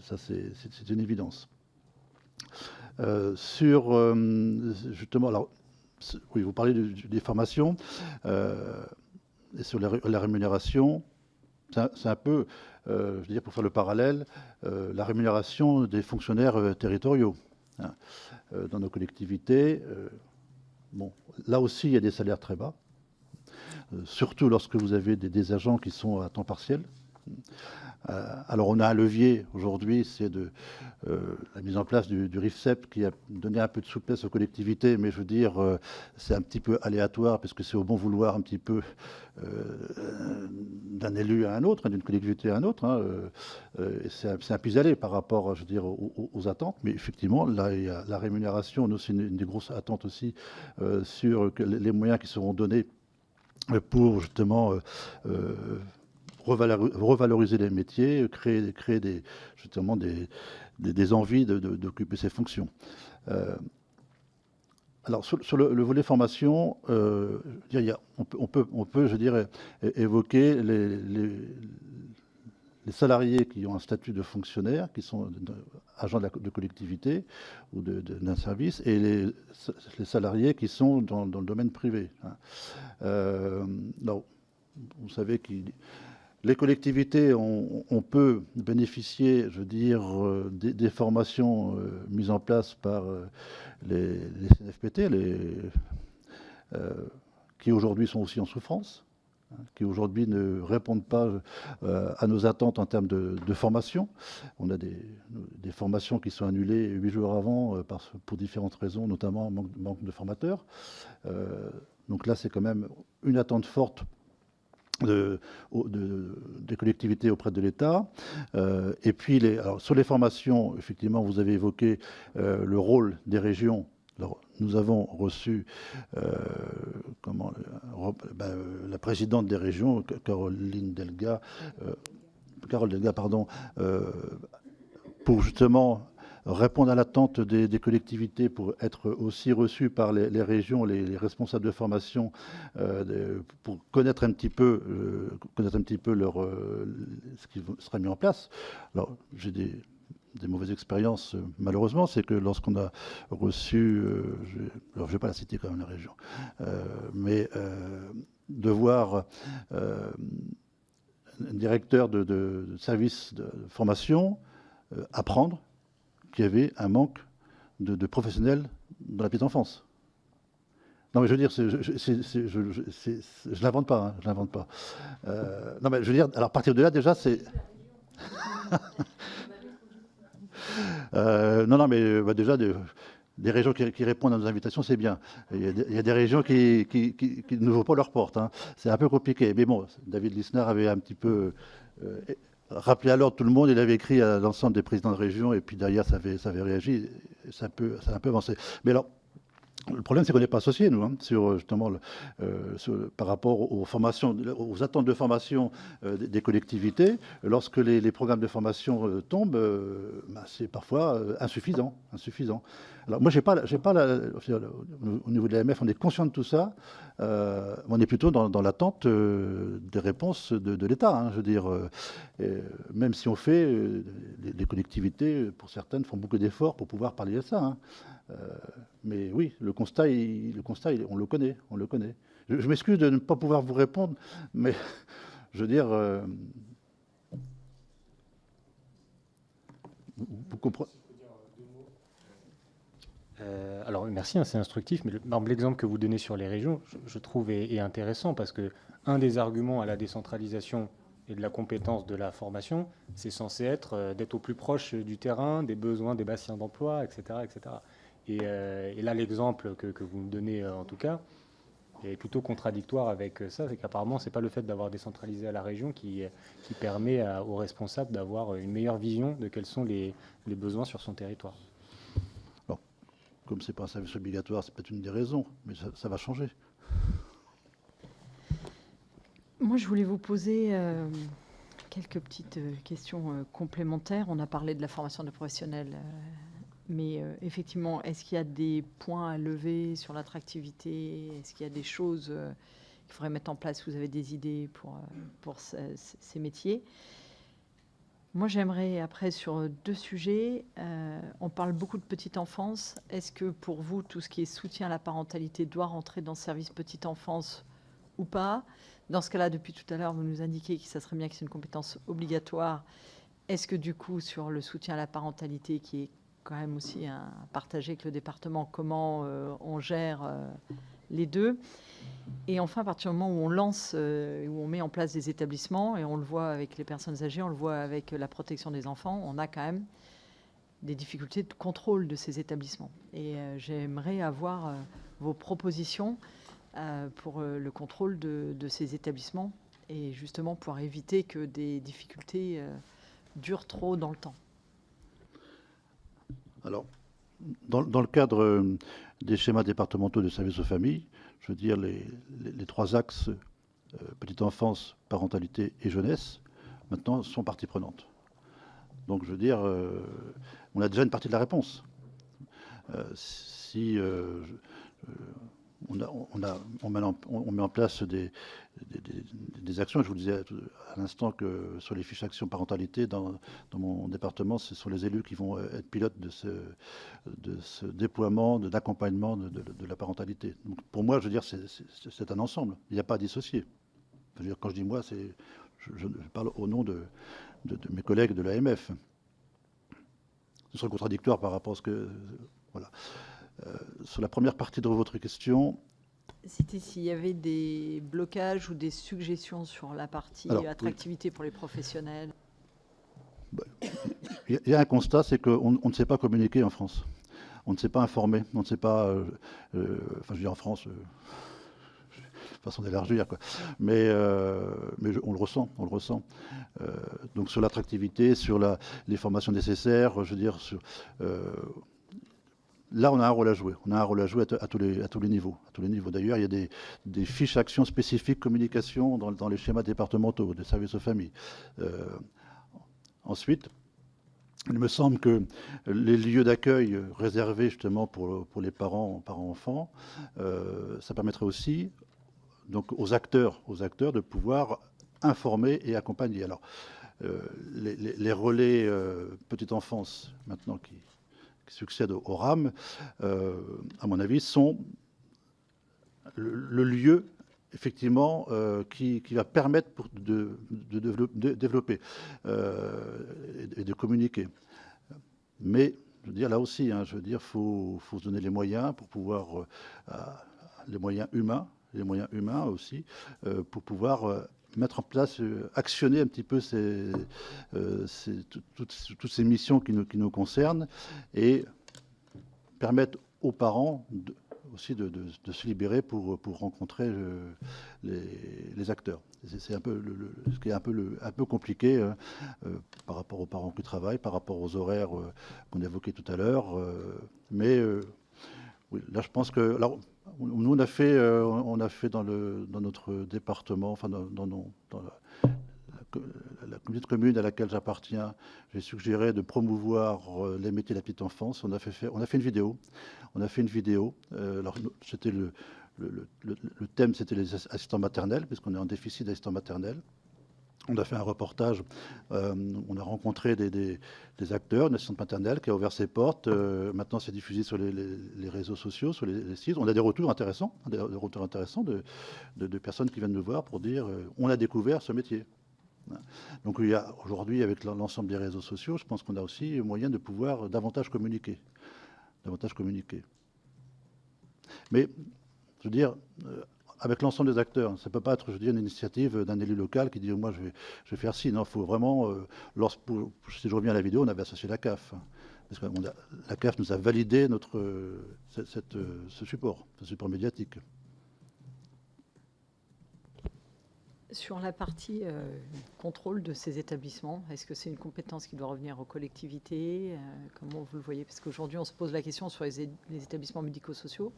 Ça, c'est une évidence. Justement, alors, oui, vous parlez des formations et sur la rémunération. C'est un peu, je veux dire, pour faire le parallèle, la rémunération des fonctionnaires territoriaux dans nos collectivités. Bon, là aussi, il y a des salaires très bas, surtout lorsque vous avez des agents qui sont à temps partiel. Alors on a un levier aujourd'hui, c'est la mise en place du RIFSEP qui a donné un peu de souplesse aux collectivités, mais je veux dire, c'est un petit peu aléatoire parce que c'est au bon vouloir un petit peu d'un élu à un autre, d'une collectivité à un autre. C'est un pis-aller par rapport, je veux dire, aux attentes, mais effectivement, là, il y a la rémunération, nous, c'est une des grosses attentes aussi sur les moyens qui seront donnés pour justement revaloriser les métiers, créer justement des envies d'occuper ces fonctions. Alors sur le volet formation, on peut, je dirais, évoquer les salariés qui ont un statut de fonctionnaire, qui sont agents de collectivité ou d'un service, et les salariés qui sont dans le domaine privé. Alors, vous savez les collectivités, on peut bénéficier, je veux dire, des formations mises en place par les CNFPT, qui aujourd'hui sont aussi en souffrance, qui aujourd'hui ne répondent pas à nos attentes en termes de formation. On a des formations qui sont annulées 8 jours avant pour différentes raisons, notamment manque de formateurs. Donc là, c'est quand même une attente forte des collectivités auprès de l'État. Et puis, alors, sur les formations, effectivement, vous avez évoqué le rôle des régions. Alors, nous avons reçu la présidente des régions, Carole Delga, pour justement répondre à l'attente des collectivités, pour être aussi reçus par les régions, les responsables de formation, pour connaître un petit peu ce qui sera mis en place. Alors, j'ai des mauvaises expériences, malheureusement, c'est que lorsqu'on a reçu, alors je ne vais pas la citer quand même, la région, mais de voir un directeur de service de formation apprendre qu'il y avait un manque de professionnels dans la petite enfance. Non, mais je veux dire, je ne l'invente pas, hein, je l'invente pas. Non, mais je veux dire, alors à partir de là, déjà, c'est... non, mais déjà, des régions qui répondent à nos invitations, c'est bien. Il y a des régions qui n'ouvrent pas leurs portes, hein. C'est un peu compliqué. Mais bon, David Lisnard avait un petit peu rappelé à l'ordre tout le monde. Il avait écrit à l'ensemble des présidents de région, et puis derrière, ça avait réagi. Ça a un peu avancé. Mais alors, le problème, c'est qu'on n'est pas associés, nous, hein, sur justement par rapport aux formations, aux attentes de formation des collectivités. Lorsque les programmes de formation tombent, c'est parfois insuffisant. Alors moi, au niveau de l'AMF, on est conscient de tout ça. On est plutôt dans l'attente des réponses de l'État. Hein, je veux dire, même si on fait, les collectivités, pour certaines, font beaucoup d'efforts pour pouvoir parler de ça. Hein. Mais oui, le constat, on le connaît. Je m'excuse de ne pas pouvoir vous répondre, mais je veux dire, vous comprenez. Alors merci, hein, c'est instructif, mais l'exemple que vous donnez sur les régions, je trouve est intéressant parce que un des arguments à la décentralisation et de la compétence de la formation, c'est censé être d'être au plus proche du terrain, des besoins des bassins d'emploi, etc., etc. Et là, l'exemple que vous me donnez, en tout cas, est plutôt contradictoire avec ça. C'est qu'apparemment, ce n'est pas le fait d'avoir décentralisé à la région qui permet aux responsables d'avoir une meilleure vision de quels sont les besoins sur son territoire. Bon, comme ce n'est pas un service obligatoire, c'est peut-être une des raisons, mais ça va changer. Moi, je voulais vous poser quelques petites questions complémentaires. On a parlé de la formation des professionnels. Mais effectivement, est-ce qu'il y a des points à lever sur l'attractivité? Est-ce qu'il y a des choses qu'il faudrait mettre en place? Vous avez des idées pour ces métiers? Moi, j'aimerais, après, sur deux sujets, on parle beaucoup de petite enfance. Est-ce que pour vous, tout ce qui est soutien à la parentalité doit rentrer dans le service petite enfance ou pas? Dans ce cas-là, depuis tout à l'heure, vous nous indiquez que ça serait bien que c'est une compétence obligatoire. Est-ce que du coup, sur le soutien à la parentalité, qui est quand même aussi partagé avec le département, comment on gère les deux? Et enfin, à partir du moment où on lance, où on met en place des établissements, et on le voit avec les personnes âgées, on le voit avec la protection des enfants, on a quand même des difficultés de contrôle de ces établissements. Et j'aimerais avoir vos propositions pour le contrôle de ces établissements, et justement pour éviter que des difficultés durent trop dans le temps. Alors, dans le cadre des schémas départementaux de services aux familles, je veux dire, les trois axes, petite enfance, parentalité et jeunesse, maintenant sont partie prenante. Donc, je veux dire, on a déjà une partie de la réponse. On met en place des actions. Je vous disais à l'instant que sur les fiches actions parentalité, dans mon département, ce sont les élus qui vont être pilotes de ce déploiement, d'accompagnement de la parentalité. Donc pour moi, je veux dire, c'est un ensemble. Il n'y a pas à dissocier. Je veux dire, quand je dis moi, je parle au nom de mes collègues de l'AMF. Ce serait contradictoire par rapport à ce que... Voilà. Sur la première partie de votre question... C'était s'il y avait des blocages ou des suggestions sur la partie attractivité pour les professionnels. Il y a un constat, c'est qu'on ne sait pas communiquer en France. On ne sait pas informer. On ne sait pas... enfin, je dis en France... façon d'élargir, quoi. Mais on le ressent, on le ressent. Donc sur l'attractivité, sur les formations nécessaires, je veux dire, là, on a un rôle à jouer. On a un rôle à jouer à tous les niveaux. À tous les niveaux. D'ailleurs, il y a des fiches actions spécifiques communication dans les schémas départementaux des services aux familles. Ensuite, il me semble que les lieux d'accueil réservés justement pour les parents-enfants, ça permettrait aussi donc aux acteurs de pouvoir informer et accompagner. Alors, les relais petite enfance maintenant qui succèdent au RAM, à mon avis, sont le lieu effectivement qui va permettre de développer et de communiquer. Mais je veux dire là aussi, je veux dire, faut se donner les moyens pour pouvoir les moyens humains aussi pour pouvoir mettre en place, actionner un petit peu toutes ces missions qui nous concernent et permettre aux parents aussi de se libérer pour rencontrer les acteurs. C'est un peu ce qui est un peu compliqué par rapport aux parents qui travaillent, par rapport aux horaires qu'on évoquait tout à l'heure. Mais oui, là, je pense que alors, nous, on a fait dans notre département, enfin dans la communauté de communes à laquelle j'appartiens, j'ai suggéré de promouvoir les métiers de la petite enfance. On a fait une vidéo. Alors, c'était le thème, c'était les assistants maternels, puisqu'on est en déficit d'assistants maternels. On a fait un reportage, on a rencontré des acteurs, une assistante maternelle qui a ouvert ses portes. Maintenant, c'est diffusé sur les réseaux sociaux, sur les sites. On a des retours intéressants, de personnes qui viennent nous voir pour dire on a découvert ce métier. Donc il y a aujourd'hui, avec l'ensemble des réseaux sociaux, je pense qu'on a aussi moyen de pouvoir davantage communiquer. Mais, je veux dire, avec l'ensemble des acteurs, ça ne peut pas être, je veux dire, une initiative d'un élu local qui dit moi je vais faire ci. Non, il faut vraiment, si je reviens à la vidéo, on avait associé la CAF. Parce que la CAF nous a validé ce support médiatique. Sur la partie contrôle de ces établissements, est-ce que c'est une compétence qui doit revenir aux collectivités Comment vous le voyez? Parce qu'aujourd'hui, on se pose la question sur les établissements médico-sociaux,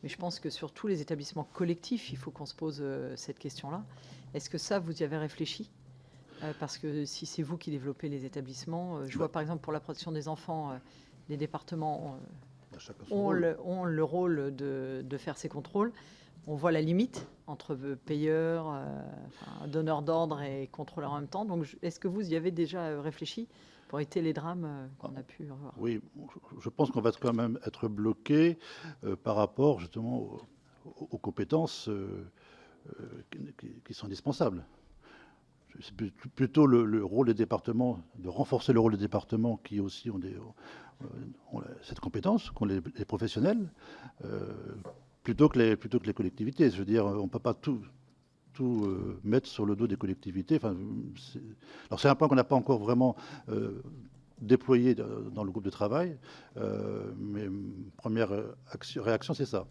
mais je pense que sur tous les établissements collectifs, il faut qu'on se pose cette question-là. Est-ce que ça, vous y avez réfléchi parce que si c'est vous qui développez les établissements, je vois par exemple pour la protection des enfants, les départements ont le rôle de faire ces contrôles. On voit la limite entre payeurs, donneurs d'ordre et contrôleurs en même temps. Donc, est-ce que vous y avez déjà réfléchi pour éviter les drames qu'on a pu revoir? Oui, je pense qu'on va quand même être bloqué par rapport justement aux compétences qui sont indispensables. C'est plutôt le rôle des départements, de renforcer le rôle des départements qui aussi ont cette compétence, qu'ont les professionnels. Plutôt que les collectivités. Je veux dire, on ne peut pas tout mettre sur le dos des collectivités. Enfin, alors c'est un point qu'on n'a pas encore vraiment déployé dans le groupe de travail, mais première réaction, c'est ça.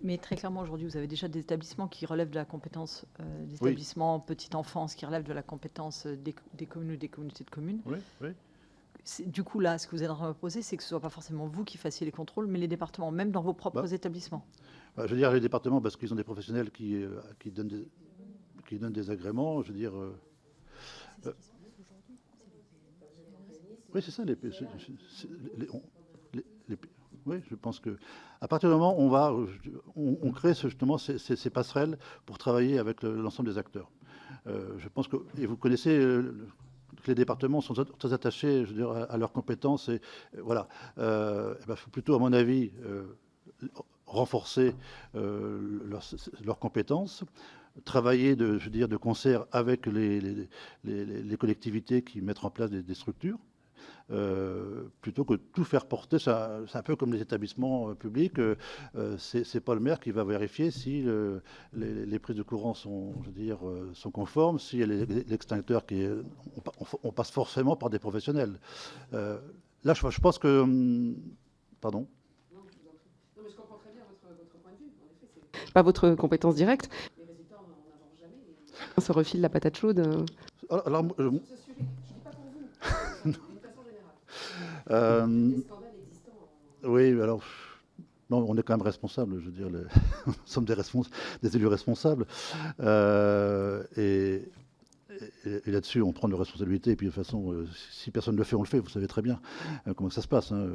Mais très clairement, aujourd'hui, vous avez déjà des établissements qui relèvent de la compétence des établissements petite enfance, qui relèvent de la compétence des communes ou des communautés de communes. Oui. Du coup, là, ce que vous êtes en train de proposer, c'est que ce ne soit pas forcément vous qui fassiez les contrôles, mais les départements, même dans vos propres établissements. Je veux dire, les départements, parce qu'ils ont des professionnels qui donnent des agréments, je veux dire... oui, c'est ça. Oui, je pense que à partir du moment où on crée justement ces passerelles pour travailler avec l'ensemble des acteurs. Je pense que, et vous connaissez... que les départements sont très attachés, je veux dire, à leurs compétences. Et voilà. Il faut plutôt, à mon avis, renforcer leurs compétences, travailler de concert avec les collectivités qui mettent en place des structures. Plutôt que tout faire porter, c'est un peu comme les établissements publics, c'est pas le maire qui va vérifier si les prises de courant sont conformes, si l'extincteur on passe forcément par des professionnels. Là, je pense que... Pardon. pas votre compétence directe. Les résultats, on n'en avance jamais. On se refile la patate chaude. Alors, Je dis pas pour vous, d'une façon générale. Les scandales existants. oui, alors, non, on est quand même responsable, je veux dire, nous sommes des élus responsables. Et là-dessus, on prend nos responsabilités. Et puis, de toute façon, si personne ne le fait, on le fait. Vous savez très bien comment ça se passe. Hein,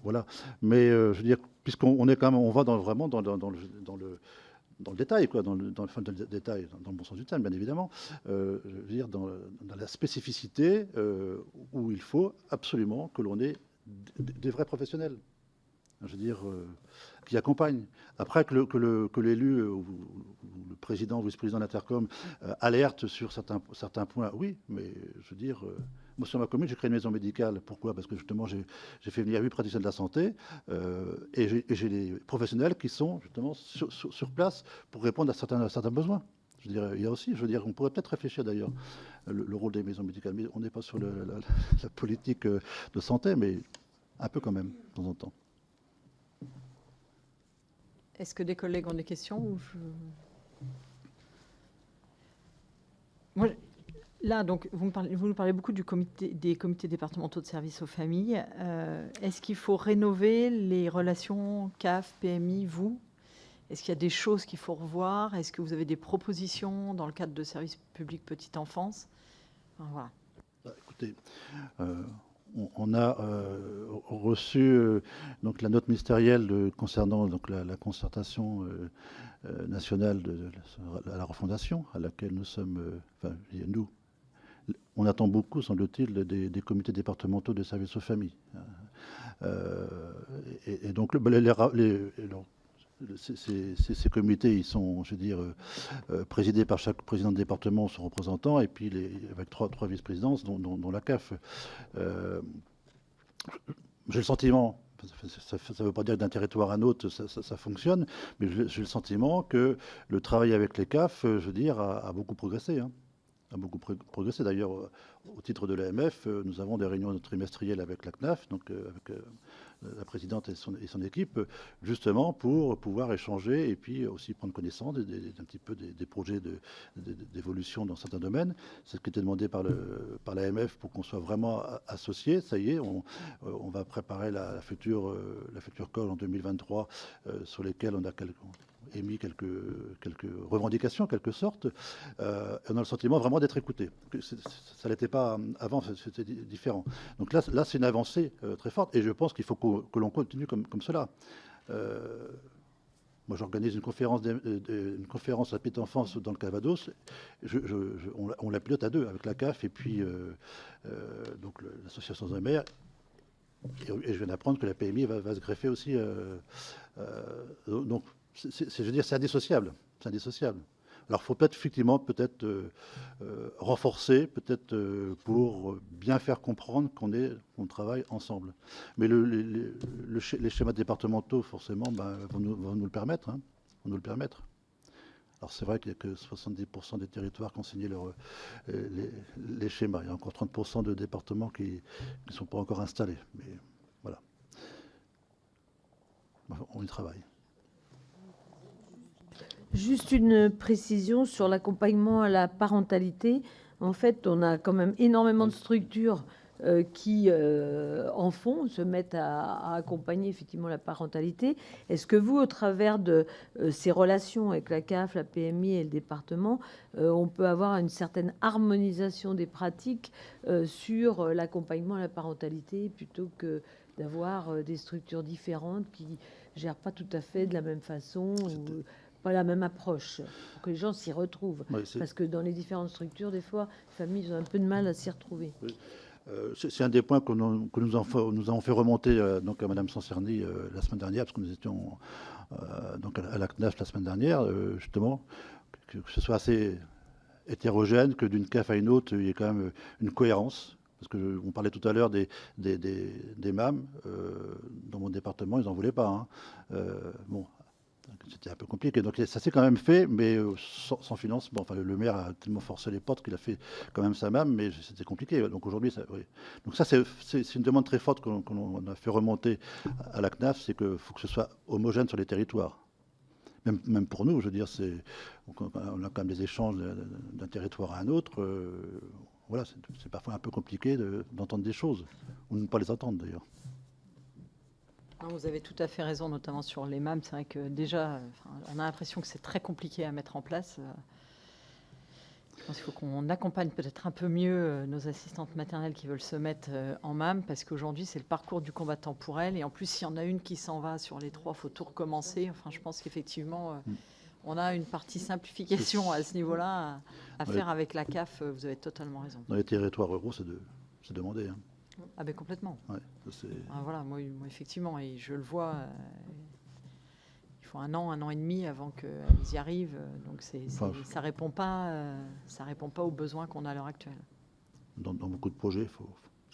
voilà. Mais je veux dire, puisqu'on est quand même, on va vraiment dans le détail, quoi, dans le détail, dans le bon sens du terme, bien évidemment. Je veux dire, dans la spécificité où il faut absolument que l'on ait des vrais professionnels. Je veux dire, qui accompagnent. Après, que l'élu ou le président ou vice-président de l'Intercom alerte sur certains points, oui, mais je veux dire, moi sur ma commune, j'ai créé une maison médicale. Pourquoi? Parce que justement, j'ai fait venir 8 praticiens de la santé et j'ai des professionnels qui sont justement sur place pour répondre à certains besoins. Je veux dire, il y a aussi, je veux dire, on pourrait peut-être réfléchir d'ailleurs le rôle des maisons médicales, mais on n'est pas sur la politique de santé, mais un peu quand même, de temps en temps. Est-ce que des collègues ont des questions ou Moi, là, donc, vous nous parlez beaucoup des comités départementaux de services aux familles. Est-ce qu'il faut rénover les relations CAF, PMI, vous? Est-ce qu'il y a des choses qu'il faut revoir? Est-ce que vous avez des propositions dans le cadre de services publics petite enfance? Enfin, voilà. Écoutez, on a reçu donc la note ministérielle concernant donc la concertation nationale à la refondation, à laquelle nous sommes, nous, on attend beaucoup, semble-t-il, des comités départementaux de services aux familles. Et donc, ces comités, ils sont, je veux dire, présidés par chaque président de département, son représentant, et puis avec trois vice-présidences, dont la CAF. J'ai le sentiment, ça ne veut pas dire que d'un territoire à un autre, ça fonctionne, mais j'ai le sentiment que le travail avec les CAF, je veux dire, a beaucoup progressé. Hein. A beaucoup progressé. D'ailleurs, au titre de l'AMF, nous avons des réunions trimestrielles avec la CNAF, donc avec la présidente et son équipe, justement pour pouvoir échanger et puis aussi prendre connaissance un petit peu des projets d'évolution dans certains domaines. C'est ce qui était demandé par l'AMF pour qu'on soit vraiment associés. Ça y est, on va préparer la future COL en 2023 sur lesquelles on a émis quelques revendications, en quelque sorte. On a le sentiment vraiment d'être écouté. Ça ne l'était pas avant, c'était différent. Donc là c'est une avancée très forte et je pense qu'il faut que l'on continue comme cela. Moi, j'organise une conférence à la petite enfance dans le Calvados. On la pilote à deux avec la CAF et puis donc l'association des maires. Et je viens d'apprendre que la PMI va se greffer aussi. Donc, je veux dire, c'est indissociable. C'est indissociable. Alors, il faut effectivement renforcer, pour bien faire comprendre qu'on travaille ensemble. Mais les schémas départementaux, forcément, vont nous le permettre. Hein, vont nous le permettre. Alors, c'est vrai qu'il n'y a que 70% des territoires qui ont signé les schémas. Il y a encore 30% de départements qui ne sont pas encore installés. Mais voilà. On y travaille. Juste une précision sur l'accompagnement à la parentalité. En fait, on a quand même énormément de structures qui en font, se mettent à accompagner effectivement la parentalité. Est-ce que vous, au travers de ces relations avec la CAF, la PMI et le département, on peut avoir une certaine harmonisation des pratiques sur l'accompagnement à la parentalité plutôt que d'avoir des structures différentes qui gèrent pas tout à fait de la même façon ou pas la même approche, pour que les gens s'y retrouvent. Oui, parce que dans les différentes structures, des fois, les familles ont un peu de mal à s'y retrouver. Oui. C'est un des points que nous avons fait remonter donc à Mme Sancerny la semaine dernière, parce que nous étions donc à la CNAF la semaine dernière, justement, que ce soit assez hétérogène, que d'une CAF à une autre, il y ait quand même une cohérence. Parce qu'on parlait tout à l'heure des MAM. Dans mon département, ils n'en voulaient pas. Hein. Bon, c'était un peu compliqué. Donc ça s'est quand même fait, mais sans financement. Enfin, le maire a tellement forcé les portes qu'il a fait quand même sa MAM, mais c'était compliqué. Donc aujourd'hui, oui. Donc ça, c'est une demande très forte qu'on a fait remonter à la CNAF, c'est qu'il faut que ce soit homogène sur les territoires. même pour nous, je veux dire, on a quand même des échanges d'un territoire à un autre. Voilà, c'est parfois un peu compliqué d'entendre des choses, ou de ne pas les entendre d'ailleurs. Non, vous avez tout à fait raison, notamment sur les MAM. C'est vrai que déjà, on a l'impression que c'est très compliqué à mettre en place. Je pense qu'il faut qu'on accompagne peut-être un peu mieux nos assistantes maternelles qui veulent se mettre en MAM, parce qu'aujourd'hui, c'est le parcours du combattant pour elles. Et en plus, s'il y en a une qui s'en va sur les 3, il faut tout recommencer. Enfin, je pense qu'effectivement, on a une partie simplification à ce niveau-là à faire avec la CAF. Vous avez totalement raison. Dans les territoires ruraux, c'est demandé. Hein. Ah ben complètement. Ouais, voilà, moi, effectivement, et je le vois, il faut un an et demi avant qu'elles y arrivent. Donc ça répond pas aux besoins qu'on a à l'heure actuelle. Dans beaucoup de projets,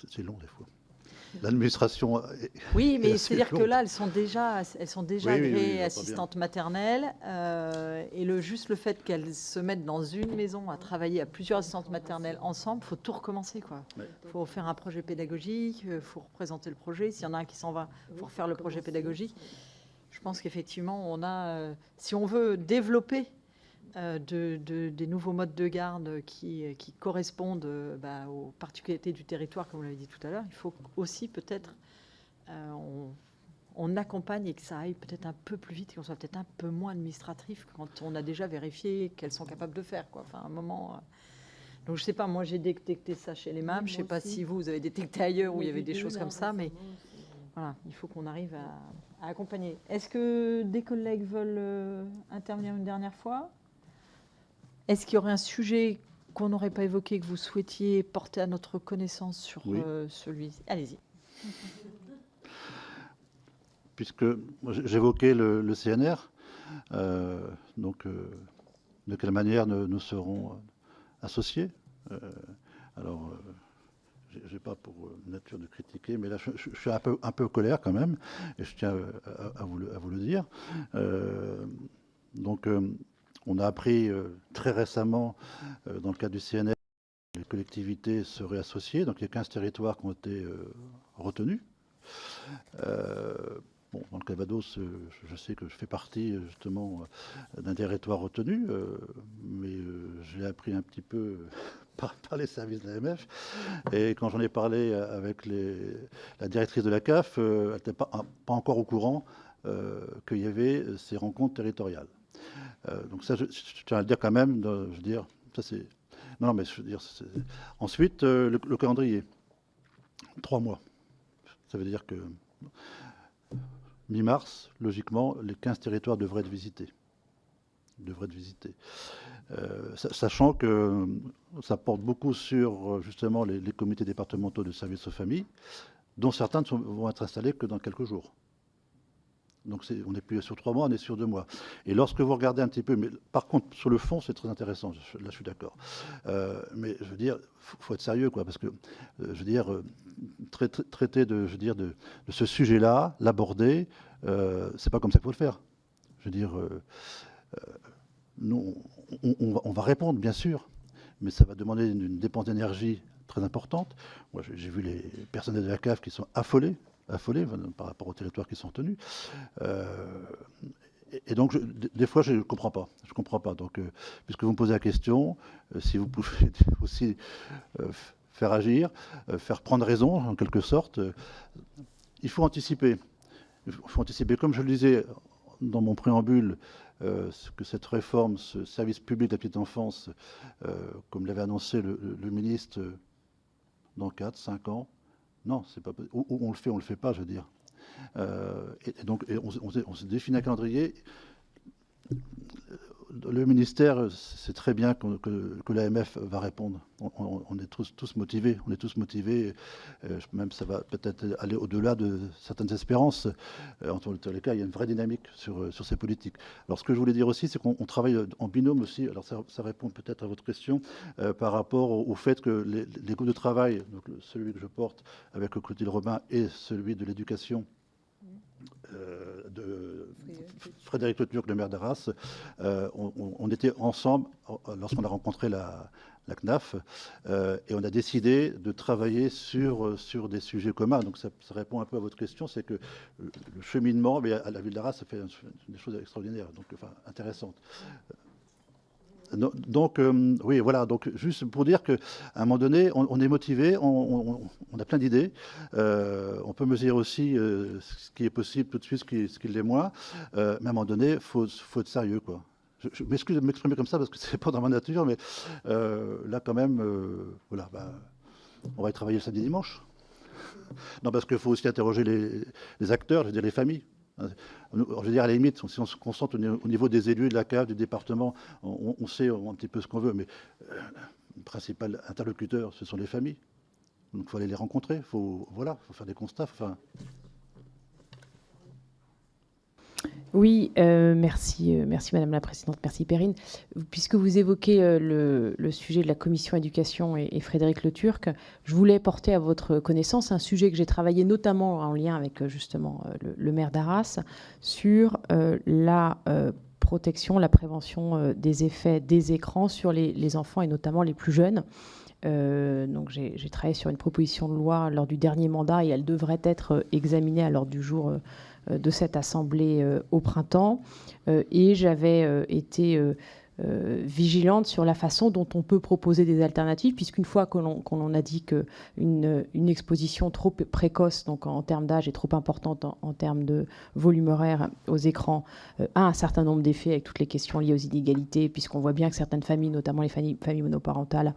c'est long des fois. L'administration. Oui, mais c'est-à-dire que là, elles sont déjà agréées assistantes maternelles, et juste le fait qu'elles se mettent dans une maison à travailler à plusieurs assistantes maternelles ensemble, il faut tout recommencer, quoi. Il faut faire un projet pédagogique, il faut représenter le projet. S'il y en a un qui s'en va, il faut refaire le projet pédagogique. Je pense qu'effectivement, si on veut développer des nouveaux modes de garde qui correspondent aux particularités du territoire, comme vous l'avez dit tout à l'heure, il faut aussi peut-être on accompagne et que ça aille peut-être un peu plus vite et qu'on soit peut-être un peu moins administratif quand on a déjà vérifié qu'elles sont capables de faire, quoi. Enfin, à un moment. Donc je ne sais pas, moi j'ai détecté ça chez les MAM, je ne sais pas si vous avez détecté ailleurs où il y avait des choses comme ça, mais voilà, il faut qu'on arrive à accompagner. Est-ce que des collègues veulent intervenir une dernière fois ? Est-ce qu'il y aurait un sujet qu'on n'aurait pas évoqué, que vous souhaitiez porter à notre connaissance sur celui-ci ? Allez-y. Puisque j'évoquais le CNR, donc de quelle manière nous serons associés. Alors, je n'ai pas pour nature de critiquer, mais là, je suis un peu colère quand même, et je tiens à vous le dire. Donc, on a appris très récemment, dans le cadre du CNR, que les collectivités seraient associées. Donc, il y a 15 territoires qui ont été retenus. Dans le Calvados, je sais que je fais partie justement d'un territoire retenu, mais je l'ai appris un petit peu par les services de l'AMF. Et quand j'en ai parlé avec la directrice de la CAF, elle n'était pas encore au courant qu'il y avait ces rencontres territoriales. Donc ça, je tiens à le dire quand même. Je veux dire, ça c'est. Non, mais je veux dire. Ensuite, le calendrier. 3 mois. Ça veut dire que mi-mars, logiquement, les 15 territoires devraient être visités. Sachant que ça porte beaucoup sur justement les comités départementaux de services aux familles, dont certains vont être installés que dans quelques jours. Donc on n'est plus sur 3 mois, on est sur 2 mois. Et lorsque vous regardez un petit peu, mais par contre sur le fond c'est très intéressant, là je suis d'accord. Mais je veux dire, faut être sérieux, quoi, parce que je veux dire, traiter de ce sujet-là, l'aborder, c'est pas comme ça qu'il faut le faire. Je veux dire, nous on va répondre bien sûr, mais ça va demander une dépense d'énergie très importante. Moi j'ai vu les personnels de la CAF qui sont affolés par rapport aux territoires qui sont tenus. Et donc, des fois, je ne comprends pas. Donc, puisque vous me posez la question, si vous pouvez aussi faire agir, faire prendre raison, en quelque sorte, il faut anticiper. Comme je le disais dans mon préambule, que cette réforme, ce service public de la petite enfance, comme l'avait annoncé le ministre, dans 4, 5 ans, non, c'est pas possible. Ou on le fait pas, je veux dire. Et donc, on se définit un calendrier. Le ministère sait très bien que l'AMF va répondre. On est tous motivés. Même ça va peut-être aller au-delà de certaines espérances. En tous les cas, il y a une vraie dynamique sur ces politiques. Alors, ce que je voulais dire aussi, c'est qu'on travaille en binôme aussi. Alors, ça répond peut-être à votre question par rapport au fait que les groupes de travail, donc celui que je porte avec Clotilde Robin et celui de l'éducation, Frédéric Le Turc, le maire d'Arras, on était ensemble lorsqu'on a rencontré la CNAF, et on a décidé de travailler sur des sujets communs. Donc ça répond un peu à votre question, c'est que le cheminement, mais à la ville d'Arras, ça fait des choses extraordinaires, donc enfin intéressantes. Donc, oui, voilà. Donc, juste pour dire qu'à un moment donné, on est motivé, on a plein d'idées. On peut mesurer aussi ce qui est possible tout de suite, ce qui l'est moins. Mais à un moment donné, faut être sérieux, quoi. Je m'excuse de m'exprimer comme ça parce que c'est pas dans ma nature, mais là, quand même, voilà, on va y travailler le samedi dimanche. Non, parce qu'il faut aussi interroger les acteurs, je veux dire les familles. Je veux dire, à la limite, si on se concentre au niveau des élus, de la CAF, du département, on sait un petit peu ce qu'on veut, mais le principal interlocuteur, ce sont les familles. Donc il faut aller les rencontrer, faut faire des constats. Oui, merci Madame la Présidente, merci Perrine. Puisque vous évoquez le sujet de la commission éducation et Frédéric Le Turc, je voulais porter à votre connaissance un sujet que j'ai travaillé notamment en lien avec justement le maire d'Arras sur la protection, la prévention des effets des écrans sur les enfants et notamment les plus jeunes. Donc j'ai travaillé sur une proposition de loi lors du dernier mandat et elle devrait être examinée à l'ordre du jour de cette Assemblée au printemps. Et j'avais été vigilante sur la façon dont on peut proposer des alternatives, puisqu'une fois qu'on a dit qu'une exposition trop précoce, donc en termes d'âge, et trop importante en termes de volume horaire aux écrans, a un certain nombre d'effets avec toutes les questions liées aux inégalités, puisqu'on voit bien que certaines familles, notamment les familles monoparentales,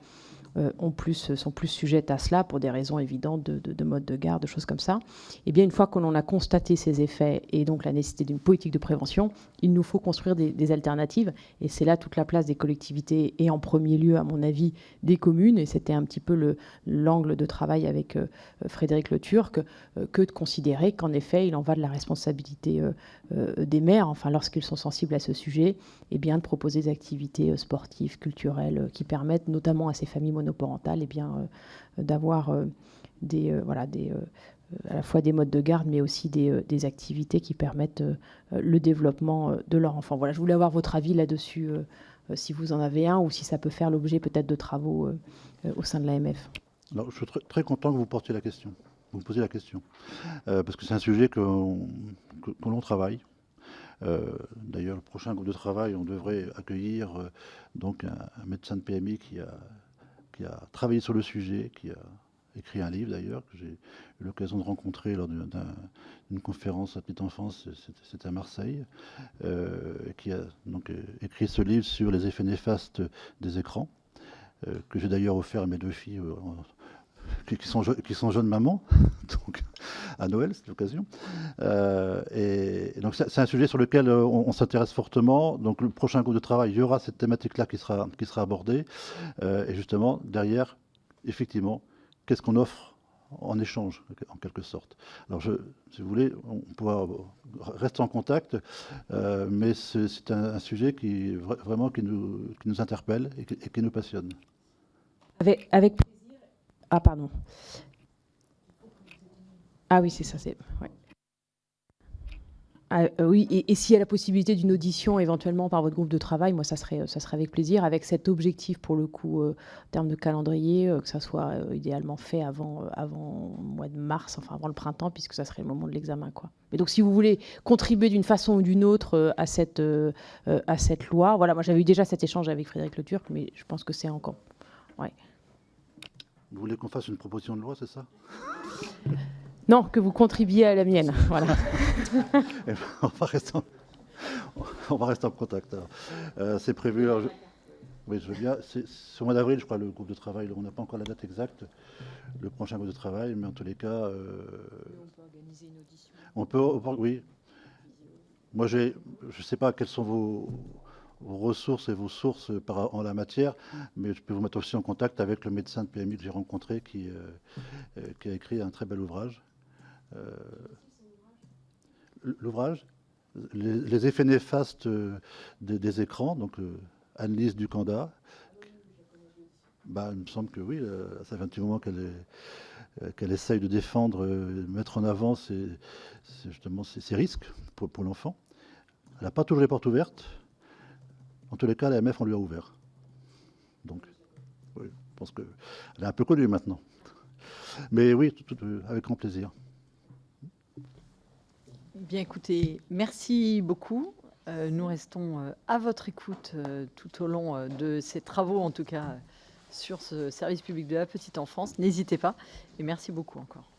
sont plus sujettes à cela pour des raisons évidentes de mode de garde, de choses comme ça. Et bien, une fois qu'on en a constaté ces effets et donc la nécessité d'une politique de prévention, il nous faut construire des alternatives. Et c'est là toute la place des collectivités et en premier lieu, à mon avis, des communes. Et c'était un petit peu l'angle de travail avec Frédéric Le Turc, que de considérer qu'en effet, il en va de la responsabilité des maires, enfin lorsqu'ils sont sensibles à ce sujet, et bien de proposer des activités sportives, culturelles, qui permettent notamment à ces familles monoparentales et bien d'avoir à la fois des modes de garde, mais aussi des activités qui permettent le développement de leur enfant. Voilà, je voulais avoir votre avis là-dessus, si vous en avez un, ou si ça peut faire l'objet peut-être de travaux au sein de l'AMF. Alors, je suis très content que vous portiez la question. Vous me posez la question. Parce que c'est un sujet que l'on travaille. D'ailleurs, le prochain groupe de travail, on devrait accueillir donc un médecin de PMI qui a travaillé sur le sujet, qui a écrit un livre d'ailleurs, que j'ai eu l'occasion de rencontrer lors d'une conférence à petite enfance, c'était à Marseille, qui a donc écrit ce livre sur les effets néfastes des écrans, que j'ai d'ailleurs offert à mes deux filles qui sont jeunes mamans, donc à Noël, c'est l'occasion. Et donc c'est un sujet sur lequel on s'intéresse fortement. Donc le prochain groupe de travail, il y aura cette thématique-là qui sera abordée. Et justement, derrière, effectivement, qu'est-ce qu'on offre en échange, en quelque sorte. Alors, si vous voulez, on pourra rester en contact, mais c'est un sujet qui vraiment qui nous interpelle et qui nous passionne. Avec plaisir. Ah, pardon. Ah oui, c'est ça. Ouais. Oui, et s'il y a la possibilité d'une audition éventuellement par votre groupe de travail, moi, ça serait avec plaisir, avec cet objectif, pour le coup, en termes de calendrier, que ça soit idéalement fait avant le mois de mars, enfin avant le printemps, puisque ça serait le moment de l'examen, quoi. Et donc, si vous voulez contribuer d'une façon ou d'une autre à cette loi, voilà, moi, j'avais eu déjà cet échange avec Frédéric Le Turc, mais je pense que c'est encore... Ouais. Vous voulez qu'on fasse une proposition de loi, c'est ça? Non, que vous contribuiez à la mienne. Voilà. Eh ben, on va rester en contact. C'est prévu. Oui, je veux bien. C'est au mois d'avril, je crois, le groupe de travail. On n'a pas encore la date exacte, le prochain groupe de travail, mais en tous les cas. On peut organiser une audition. Oui. Moi, je ne sais pas quelles sont vos ressources et vos sources en la matière, mais je peux vous mettre aussi en contact avec le médecin de PMI que j'ai rencontré qui a écrit un très bel ouvrage. L'ouvrage, les effets néfastes des écrans, donc Anne-Lise Ducanda. Il me semble que oui, ça fait un petit moment qu'elle essaye de défendre, de mettre en avant justement ces risques pour l'enfant. Elle n'a pas toujours les portes ouvertes. En tous les cas, la MF, on lui a ouvert. Donc, oui, je pense qu'elle est un peu connue maintenant. Mais oui, avec grand plaisir. Bien écoutez, merci beaucoup. Nous restons à votre écoute tout au long de ces travaux, en tout cas sur ce service public de la petite enfance. N'hésitez pas et merci beaucoup encore.